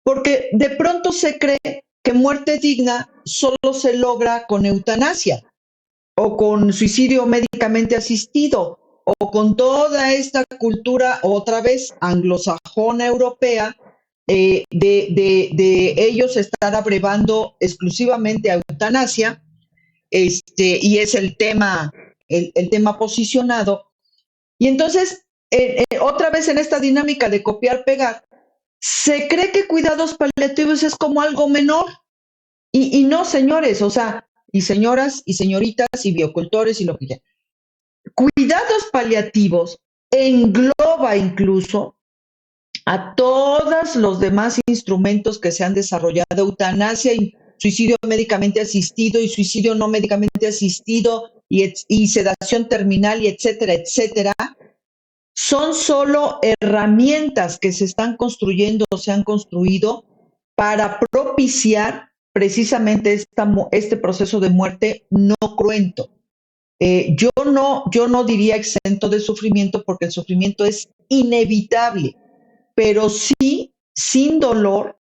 porque de pronto se cree que muerte digna solo se logra con eutanasia o con suicidio médicamente asistido o con toda esta cultura otra vez anglosajona europea de ellos estar abrevando exclusivamente a eutanasia, y es el tema posicionado. Y entonces, otra vez en esta dinámica de copiar-pegar, se cree que cuidados paliativos es como algo menor. Y no, señores, o sea, y señoras, y señoritas, y biocultores, y lo que quieran. Cuidados paliativos engloba incluso a todos los demás instrumentos que se han desarrollado, eutanasia y suicidio médicamente asistido y suicidio no médicamente asistido y sedación terminal y etcétera, etcétera, son solo herramientas que se están construyendo o se han construido para propiciar precisamente este proceso de muerte no cruento. Yo no diría exento de sufrimiento porque el sufrimiento es inevitable, pero sí sin dolor,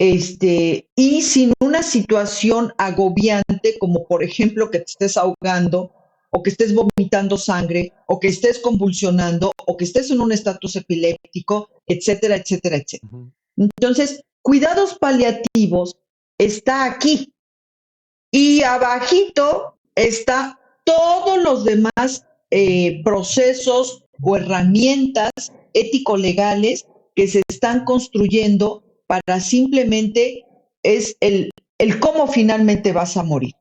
y sin una situación agobiante, como por ejemplo que te estés ahogando, o que estés vomitando sangre, o que estés convulsionando, o que estés en un estatus epiléptico, etcétera, etcétera, etcétera. Uh-huh. Entonces, cuidados paliativos está aquí. Y abajito está todos los demás procesos o herramientas ético-legales que se están construyendo para simplemente es el cómo finalmente vas a morir,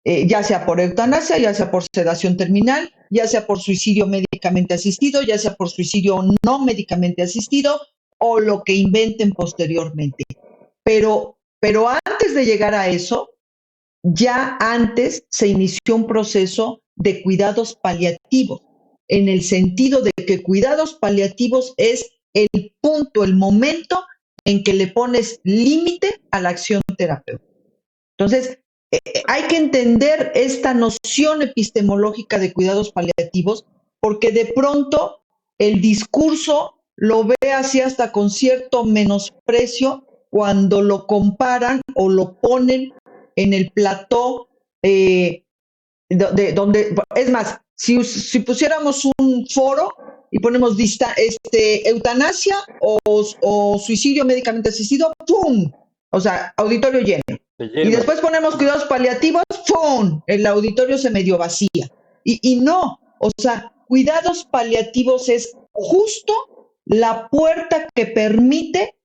ya sea por eutanasia, ya sea por sedación terminal, ya sea por suicidio médicamente asistido, ya sea por suicidio no médicamente asistido o lo que inventen posteriormente. Pero antes de llegar a eso, ya antes se inició un proceso de cuidados paliativos, en el sentido de que cuidados paliativos es el punto, el momento en que le pones límite a la acción terapéutica. Entonces, hay que entender esta noción epistemológica de cuidados paliativos, porque de pronto el discurso lo ve así hasta con cierto menosprecio cuando lo comparan o lo ponen en el plató donde, es más, si pusiéramos un foro y ponemos eutanasia o suicidio médicamente asistido, ¡pum! O sea, auditorio lleno. Y después ponemos cuidados paliativos, ¡pum! El auditorio se medio vacía. Y no, o sea, cuidados paliativos es justo la puerta que permite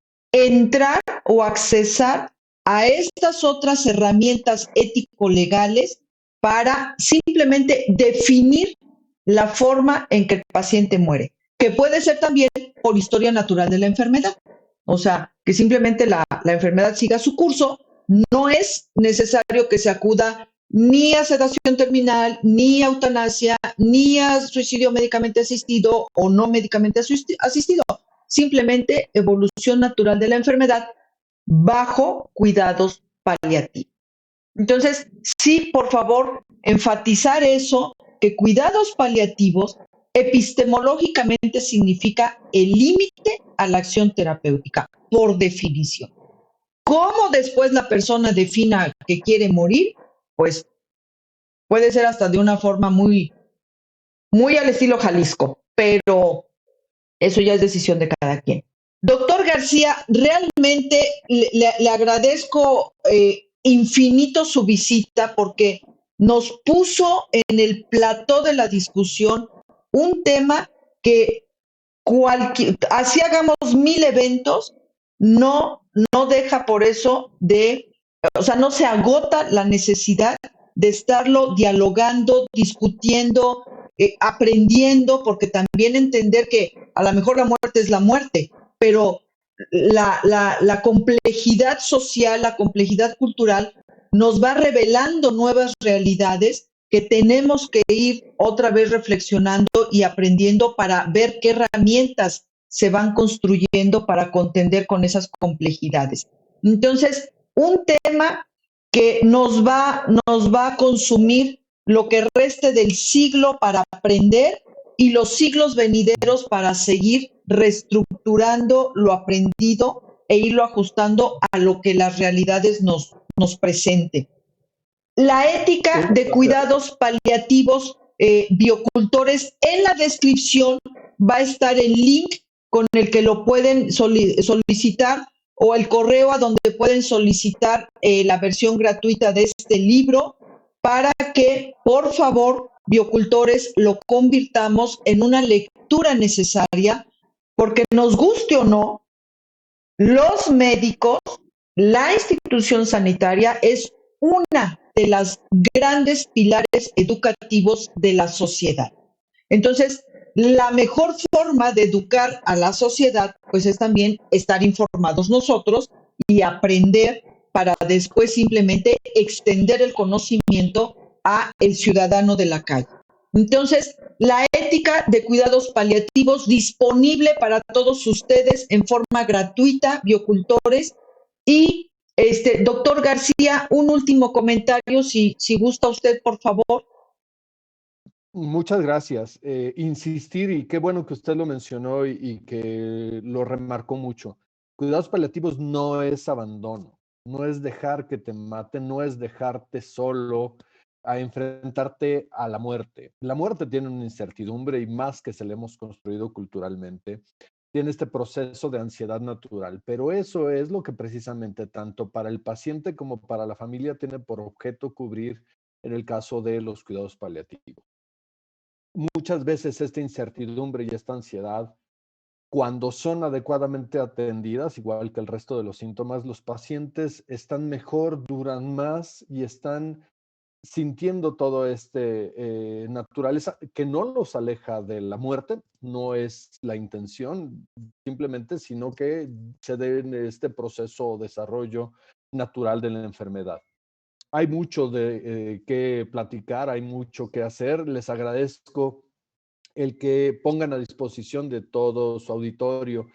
entrar o accesar a estas otras herramientas ético-legales para simplemente definir la forma en que el paciente muere, que puede ser también por historia natural de la enfermedad. O sea, que simplemente la enfermedad siga su curso. No es necesario que se acuda ni a sedación terminal, ni a eutanasia, ni a suicidio médicamente asistido o no médicamente asistido. Simplemente evolución natural de la enfermedad bajo cuidados paliativos. Entonces, sí, por favor, enfatizar eso, que cuidados paliativos epistemológicamente significa el límite a la acción terapéutica, por definición. ¿Cómo después la persona defina que quiere morir? Pues puede ser hasta de una forma muy, muy al estilo Jalisco, pero eso ya es decisión de cada quien. Doctor García, realmente le agradezco infinito su visita porque nos puso en el plató de la discusión un tema que así hagamos 1000 eventos, no deja por eso o sea, no se agota la necesidad de estarlo dialogando, discutiendo, aprendiendo, porque también entender que a lo mejor la muerte es la muerte, pero la complejidad social, la complejidad cultural nos va revelando nuevas realidades que tenemos que ir otra vez reflexionando y aprendiendo para ver qué herramientas se van construyendo para contender con esas complejidades. Entonces, un tema que nos va a consumir lo que reste del siglo para aprender y los siglos venideros para seguir reestructurando lo aprendido e irlo ajustando a lo que las realidades nos presenten. La ética de cuidados paliativos biocultores, en la descripción va a estar el link con el que lo pueden solicitar o el correo a donde pueden solicitar la versión gratuita de este libro para que, por favor, biocultores, lo convirtamos en una lectura necesaria, porque nos guste o no, los médicos, la institución sanitaria es una de las grandes pilares educativos de la sociedad. Entonces, la mejor forma de educar a la sociedad, pues es también estar informados nosotros y aprender para después simplemente extender el conocimiento a el ciudadano de la calle. Entonces, la ética de cuidados paliativos disponible para todos ustedes en forma gratuita, biocultores. Y doctor García, un último comentario, si gusta usted, por favor. Muchas gracias. Insistir, y qué bueno que usted lo mencionó y que lo remarcó mucho. Cuidados paliativos no es abandono, no es dejar que te maten, no es dejarte solo a enfrentarte a la muerte. La muerte tiene una incertidumbre y más que se le hemos construido culturalmente, tiene este proceso de ansiedad natural, pero eso es lo que precisamente tanto para el paciente como para la familia tiene por objeto cubrir en el caso de los cuidados paliativos. Muchas veces esta incertidumbre y esta ansiedad, cuando son adecuadamente atendidas, igual que el resto de los síntomas, los pacientes están mejor, duran más y están sintiendo todo naturaleza que no los aleja de la muerte, no es la intención simplemente, sino que se dé en este proceso o desarrollo natural de la enfermedad. Hay mucho de qué platicar, hay mucho que hacer. Les agradezco el que pongan a disposición de todo su auditorio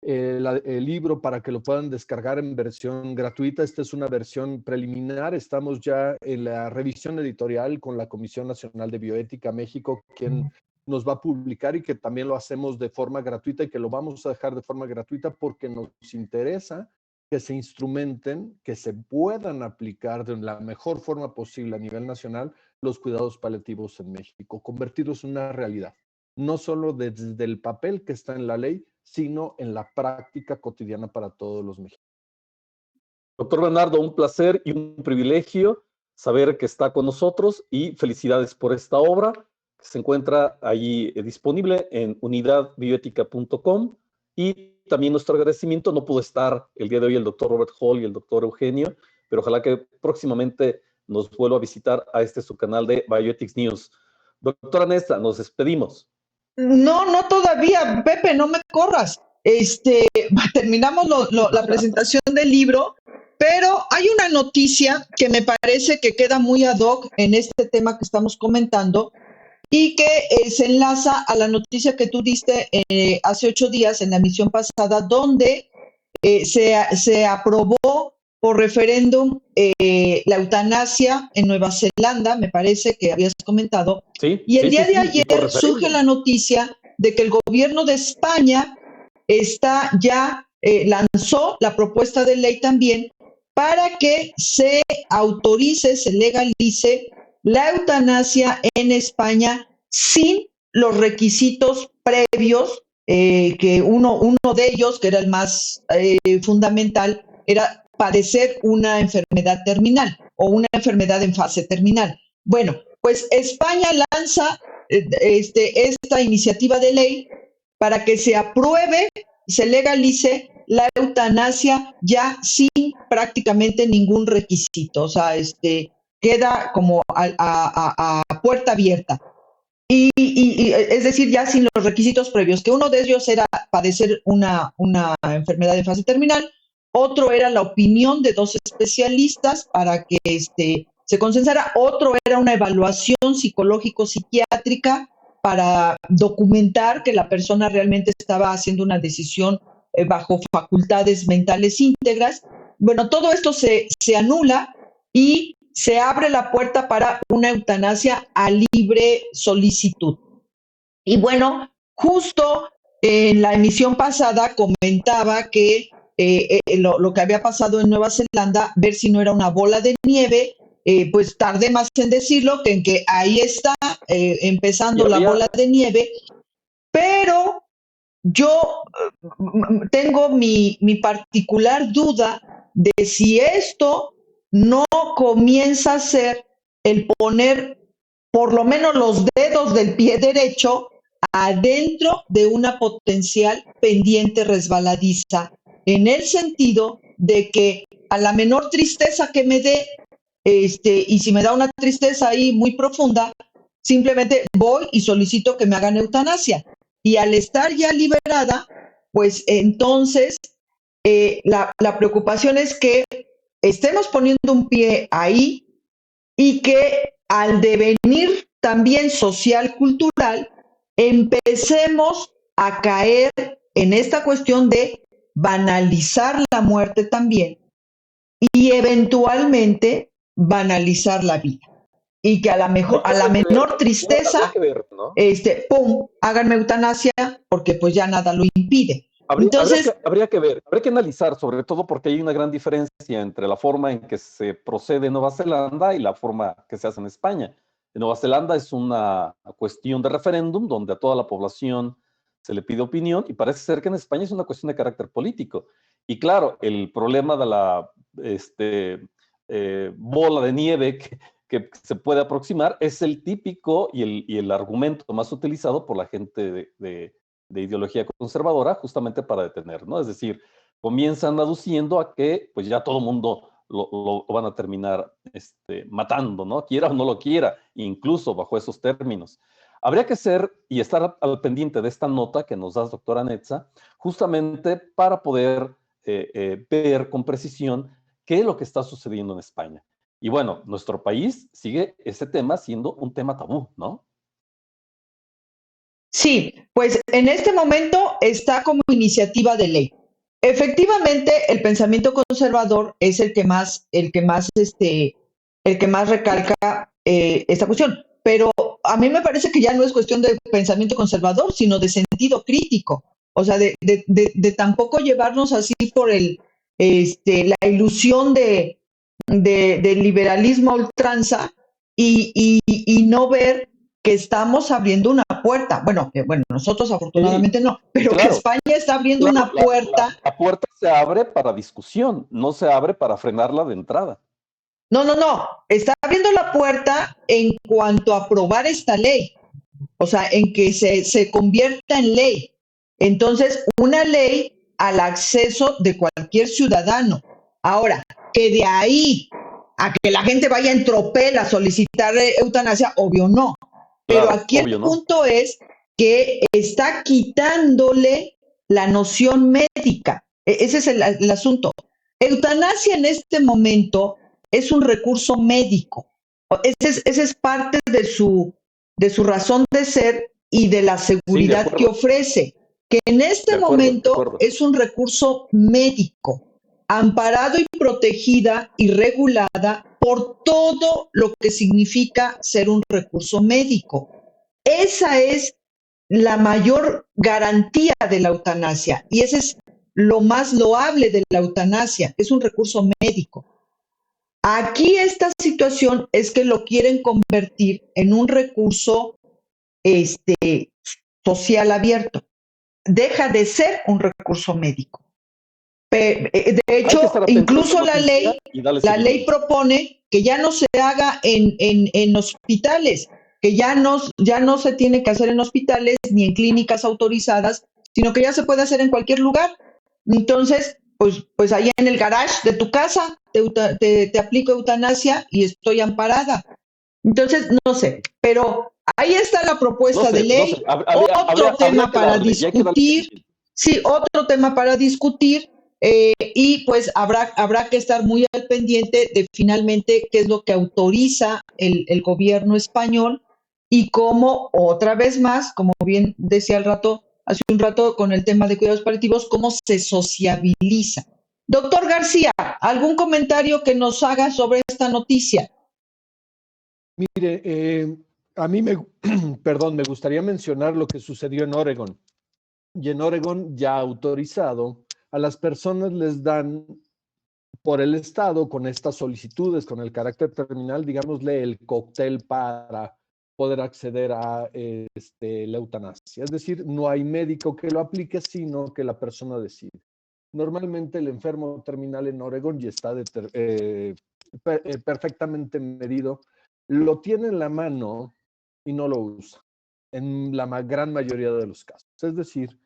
el libro para que lo puedan descargar en versión gratuita. Esta es una versión preliminar. Estamos ya en la revisión editorial con la Comisión Nacional de Bioética México, quien nos va a publicar, y que también lo hacemos de forma gratuita y que lo vamos a dejar de forma gratuita porque nos interesa que se instrumenten, que se puedan aplicar de la mejor forma posible a nivel nacional los cuidados paliativos en México, convertirlos en una realidad, no solo desde el papel que está en la ley, sino en la práctica cotidiana para todos los mexicanos. Doctor Bernardo, un placer y un privilegio saber que está con nosotros y felicidades por esta obra que se encuentra allí disponible en unidadbioética.com y también nuestro agradecimiento. No pudo estar el día de hoy el doctor Robert Hall y el doctor Eugenio, pero ojalá que próximamente nos vuelva a visitar a su canal de Bioethics News. Doctora Nessa, nos despedimos. No, no todavía, Pepe, no me corras. Terminamos la presentación del libro, pero hay una noticia que me parece que queda muy ad hoc en este tema que estamos comentando y que se enlaza a la noticia que tú diste hace 8 días en la emisión pasada, donde se aprobó por referéndum la eutanasia en Nueva Zelanda, me parece que habías comentado, sí, y el día de y ayer surge la noticia de que el gobierno de España lanzó la propuesta de ley también para que se autorice, se legalice la eutanasia en España sin los requisitos previos, que uno de ellos, que era el más fundamental, era padecer una enfermedad terminal o una enfermedad en fase terminal. Bueno, pues España lanza esta iniciativa de ley para que se apruebe, se legalice la eutanasia ya sin prácticamente ningún requisito. O sea, queda como a puerta abierta. Y es decir, ya sin los requisitos previos, que uno de ellos era padecer una enfermedad de fase terminal, otro era la opinión de 2 especialistas para que se consensara, otro era una evaluación psicológico-psiquiátrica para documentar que la persona realmente estaba haciendo una decisión bajo facultades mentales íntegras. Bueno, todo esto se anula y se abre la puerta para una eutanasia a libre solicitud. Y bueno, justo en la emisión pasada comentaba que lo que había pasado en Nueva Zelanda, ver si no era una bola de nieve, pues tardé más en decirlo que en que ahí está empezando la bola de nieve, pero yo tengo mi particular duda de si esto no comienza a ser el poner por lo menos los dedos del pie derecho adentro de una potencial pendiente resbaladiza, en el sentido de que a la menor tristeza que me dé, y si me da una tristeza ahí muy profunda, simplemente voy y solicito que me hagan eutanasia. Y al estar ya liberada, pues entonces la preocupación es que estemos poniendo un pie ahí y que al devenir también social, cultural, empecemos a caer en esta cuestión de banalizar la muerte también y eventualmente banalizar la vida. Y que a la menor tristeza, ¿no? ¡Pum!, háganme eutanasia porque pues ya nada lo impide. Entonces, habría que ver, habría que analizar, sobre todo porque hay una gran diferencia entre la forma en que se procede en Nueva Zelanda y la forma que se hace en España. En Nueva Zelanda es una cuestión de referéndum donde a toda la población se le pide opinión, y parece ser que en España es una cuestión de carácter político. Y claro, el problema de la bola de nieve que se puede aproximar es el típico y el argumento más utilizado por la gente de ideología conservadora, justamente para detener, ¿no? Es decir, comienzan aduciendo a que pues ya todo el mundo lo van a terminar matando, ¿no? Quiera o no lo quiera, incluso bajo esos términos. Habría que ser y estar al pendiente de esta nota que nos das, doctora Nessa, justamente para poder ver con precisión qué es lo que está sucediendo en España. Y bueno, nuestro país sigue ese tema siendo un tema tabú, ¿no? Sí, pues en este momento está como iniciativa de ley. Efectivamente, el pensamiento conservador es el que más recalca esta cuestión. Pero a mí me parece que ya no es cuestión de pensamiento conservador, sino de sentido crítico. O sea, de tampoco llevarnos así por la ilusión del liberalismo a ultranza y no ver que estamos abriendo una puerta. Bueno, nosotros afortunadamente no, pero claro, que España está abriendo una puerta. La puerta se abre para discusión, no se abre para frenarla de entrada. No, está abriendo la puerta en cuanto a aprobar esta ley, o sea, en que se convierta en ley. Entonces, una ley al acceso de cualquier ciudadano. Ahora, que de ahí a que la gente vaya en tropel a solicitar eutanasia, obvio no. Pero Claro, aquí obvio, el ¿no? punto es que está quitándole la noción médica. Ese es el asunto. Eutanasia en este momento es un recurso médico. Ese es parte de su razón de ser y de la Sí, de seguridad que acuerdo, ofrece, que en este de acuerdo, de momento acuerdo. es un recurso médico, amparado y protegida y regulada por todo lo que significa ser un recurso médico. Esa es la mayor garantía de la eutanasia y ese es lo más loable de la eutanasia, es un recurso médico. Aquí esta situación es que lo quieren convertir en un recurso social abierto. Deja de ser un recurso médico. De Hay que hecho, estar atento a esa incluso noticia y darle la ley seguimiento. propone que ya no se haga en hospitales, que ya no se tiene que hacer en hospitales ni en clínicas autorizadas, sino que ya se puede hacer en cualquier lugar. Entonces, pues allá en el garage de tu casa te aplico eutanasia y estoy amparada. Entonces, no sé, pero ahí está la No propuesta de sé, no sé, ley, otro habría tema que para darle, y hay que darle discutir, seguimiento. sí, otro tema para discutir, y pues habrá que estar muy al pendiente de finalmente qué es lo que autoriza el gobierno español y cómo, otra vez más, como bien decía hace un rato con el tema de cuidados paliativos, cómo se sociabiliza. Doctor García, ¿algún comentario que nos haga sobre esta noticia? Mire, a mí perdón, me gustaría mencionar lo que sucedió en Oregon. Y en Oregon ya autorizado, a las personas les dan por el Estado con estas solicitudes, con el carácter terminal, digámosle el cóctel para poder acceder a la eutanasia. Es decir, no hay médico que lo aplique, sino que la persona decide. Normalmente el enfermo terminal en Oregon ya está perfectamente medido, lo tiene en la mano y no lo usa, en la gran mayoría de los casos. Es decir,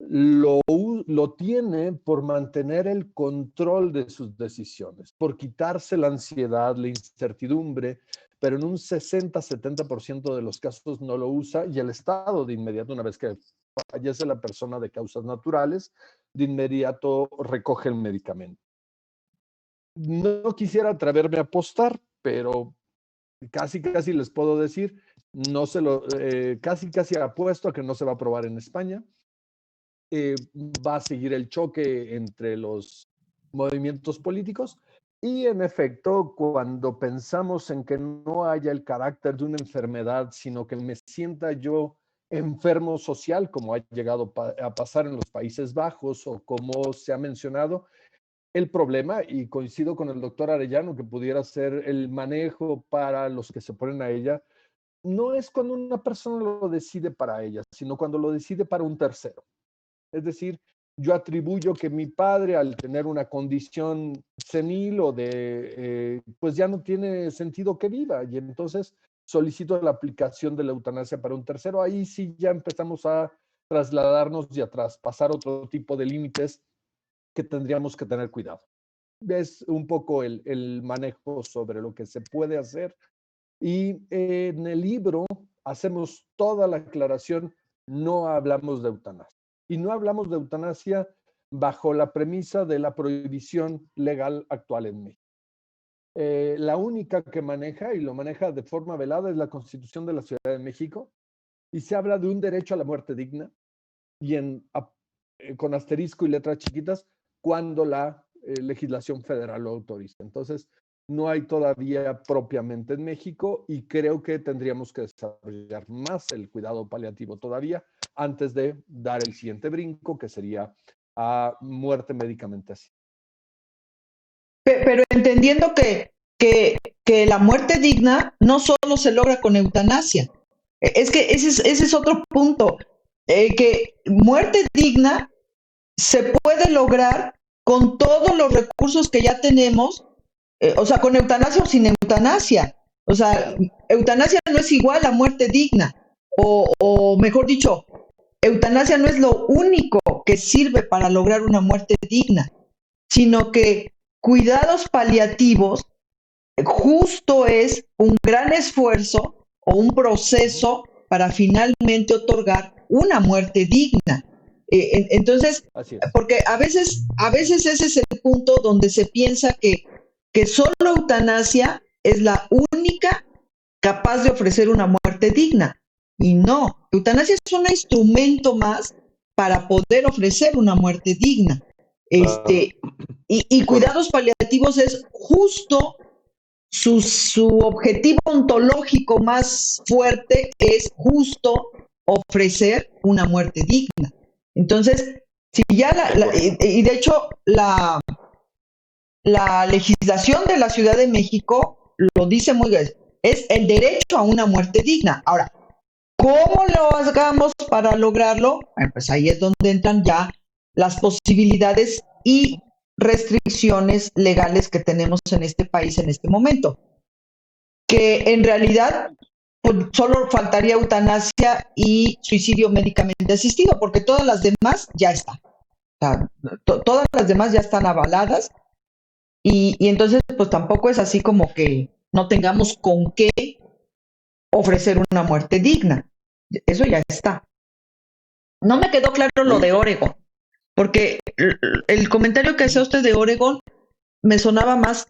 lo tiene por mantener el control de sus decisiones, por quitarse la ansiedad, la incertidumbre, pero en un 60-70% de los casos no lo usa y el Estado de inmediato, una vez que fallece la persona de causas naturales, de inmediato recoge el medicamento. No quisiera atreverme a apostar, pero casi les puedo decir, no se lo, casi apuesto a que no se va a aprobar en España. Va a seguir el choque entre los movimientos políticos y en efecto, cuando pensamos en que no haya el carácter de una enfermedad, sino que me sienta yo enfermo social, como ha llegado a pasar en los Países Bajos o como se ha mencionado, el problema, y coincido con el doctor Arellano, que pudiera ser el manejo para los que se oponen a ella, no es cuando una persona lo decide para ella, sino cuando lo decide para un tercero. Es decir, yo atribuyo que mi padre, al tener una condición senil o pues ya no tiene sentido que viva, y entonces solicito la aplicación de la eutanasia para un tercero. Ahí sí ya empezamos a trasladarnos y a traspasar otro tipo de límites que tendríamos que tener cuidado. Es un poco el manejo sobre lo que se puede hacer. Y en el libro hacemos toda la aclaración, no hablamos de eutanasia. Y no hablamos de eutanasia bajo la premisa de la prohibición legal actual en México. La única que maneja, y lo maneja de forma velada, es la Constitución de la Ciudad de México, y se habla de un derecho a la muerte digna, y con asterisco y letras chiquitas, cuando la legislación federal lo autoriza. Entonces, no hay todavía propiamente en México y creo que tendríamos que desarrollar más el cuidado paliativo todavía antes de dar el siguiente brinco, que sería a muerte médicamente así. Pero entendiendo que la muerte digna no solo se logra con eutanasia. Es que ese es otro punto. Que muerte digna se puede lograr con todos los recursos que ya tenemos, o sea, con eutanasia o sin eutanasia. O sea, eutanasia no es igual a muerte digna, o mejor dicho, eutanasia no es lo único que sirve para lograr una muerte digna, sino que cuidados paliativos justo es un gran esfuerzo o un proceso para finalmente otorgar una muerte digna. Entonces, Así es. porque a veces ese es el punto donde se piensa que solo eutanasia es la única capaz de ofrecer una muerte digna. Y no, eutanasia es un instrumento más para poder ofrecer una muerte digna. Y cuidados paliativos es justo su objetivo ontológico más fuerte, es justo ofrecer una muerte digna. Entonces, si ya y de hecho la legislación de la Ciudad de México lo dice muy bien, es el derecho a una muerte digna. Ahora, ¿cómo lo hagamos para lograrlo? Bueno, pues ahí es donde entran ya las posibilidades y restricciones legales que tenemos en este país en este momento. Que en realidad pues, solo faltaría eutanasia y suicidio médicamente asistido, porque todas las demás ya están. O sea, todas las demás ya están avaladas y entonces pues tampoco es así como que no tengamos con qué ofrecer una muerte digna. Eso ya está. No me quedó claro lo de Oregon, porque el comentario que hacía usted de Oregon me sonaba más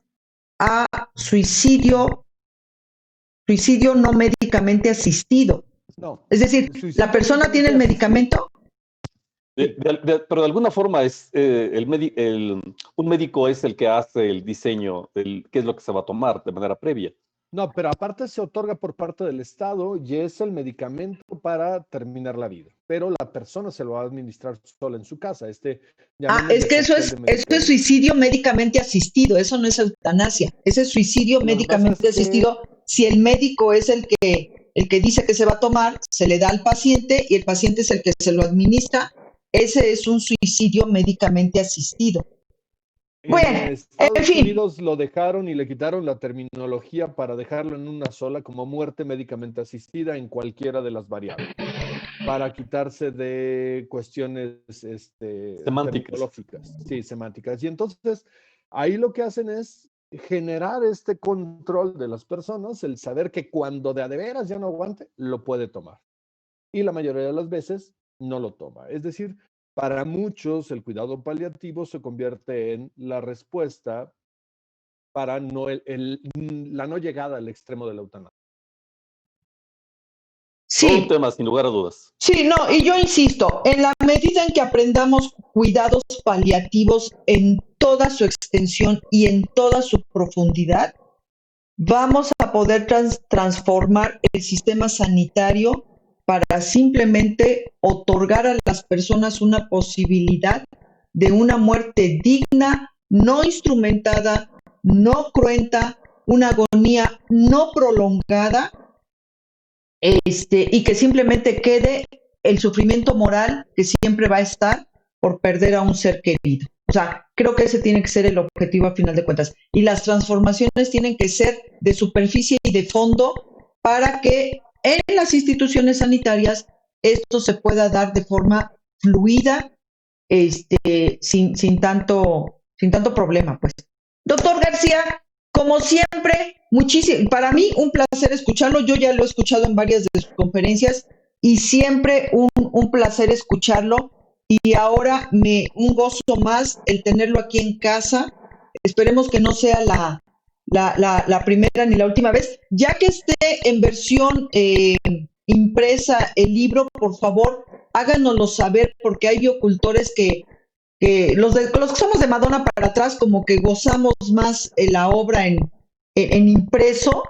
a suicidio no médicamente asistido. No, Es decir, la persona tiene el medicamento. Pero de alguna forma es un médico es el que hace el diseño del qué es lo que se va a tomar de manera previa. No, pero aparte se otorga por parte del Estado y es el medicamento para terminar la vida. Pero la persona se lo va a administrar sola en su casa. Es que eso es suicidio médicamente asistido, eso no es eutanasia. Ese es suicidio médicamente asistido. Si el médico es el que dice que se va a tomar, se le da al paciente y el paciente es el que se lo administra. Ese es un suicidio médicamente asistido. Bueno, en Estados Unidos lo dejaron y le quitaron la terminología para dejarlo en una sola como muerte médicamente asistida en cualquiera de las variables, para quitarse de cuestiones terminológicas, sí, semánticas. Y entonces ahí lo que hacen es generar este control de las personas, el saber que cuando de a de veras ya no aguante, lo puede tomar. Y la mayoría de las veces no lo toma. Es decir, para muchos el cuidado paliativo se convierte en la respuesta para la no llegada al extremo de la eutanasia. Sí. Todo un tema, sin lugar a dudas. Sí, no, y yo insisto, en la medida en que aprendamos cuidados paliativos en toda su extensión y en toda su profundidad, vamos a poder transformar el sistema sanitario para simplemente otorgar a las personas una posibilidad de una muerte digna, no instrumentada, no cruenta, una agonía no prolongada, y que simplemente quede el sufrimiento moral que siempre va a estar por perder a un ser querido. O sea, creo que ese tiene que ser el objetivo a final de cuentas. Y las transformaciones tienen que ser de superficie y de fondo para que en las instituciones sanitarias esto se pueda dar de forma fluida, sin tanto problema, pues. Doctor García, como siempre, para mí un placer escucharlo. Yo ya lo he escuchado en varias de sus conferencias y siempre un placer escucharlo. Y ahora un gozo más el tenerlo aquí en casa. Esperemos que no sea la primera ni la última vez. Ya que esté en versión impresa el libro, por favor, háganoslo saber, porque hay biocultores que los que somos de Madonna para atrás, como que gozamos más la obra en impreso.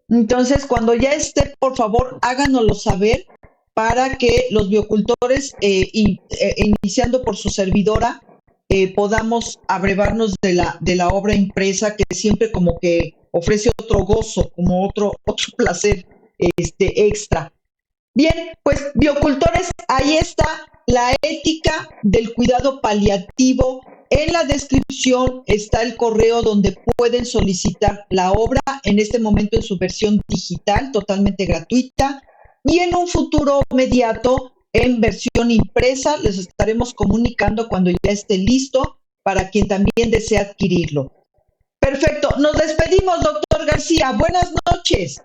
Entonces, cuando ya esté, por favor, háganoslo saber para que los biocultores, iniciando por su servidora, podamos abrevarnos de la obra impresa, que siempre como que ofrece otro gozo, como otro placer extra. Bien, pues biocultores, ahí está la ética del cuidado paliativo. En la descripción está el correo donde pueden solicitar la obra, en este momento en su versión digital, totalmente gratuita, y en un futuro inmediato en versión impresa. Les estaremos comunicando cuando ya esté listo para quien también desea adquirirlo. Perfecto, nos despedimos, doctor García. Buenas noches.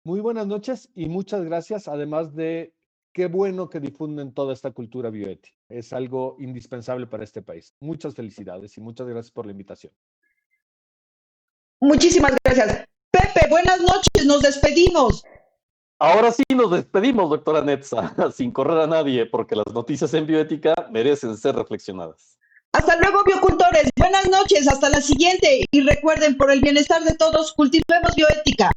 Muy buenas noches y muchas gracias, además de qué bueno que difunden toda esta cultura bioética. Es algo indispensable para este país. Muchas felicidades y muchas gracias por la invitación. Muchísimas gracias. Pepe, buenas noches, nos despedimos. Ahora sí nos despedimos, doctora Netza, sin correr a nadie, porque las noticias en bioética merecen ser reflexionadas. Hasta luego, biocultores. Buenas noches, hasta la siguiente. Y recuerden, por el bienestar de todos, cultivemos bioética.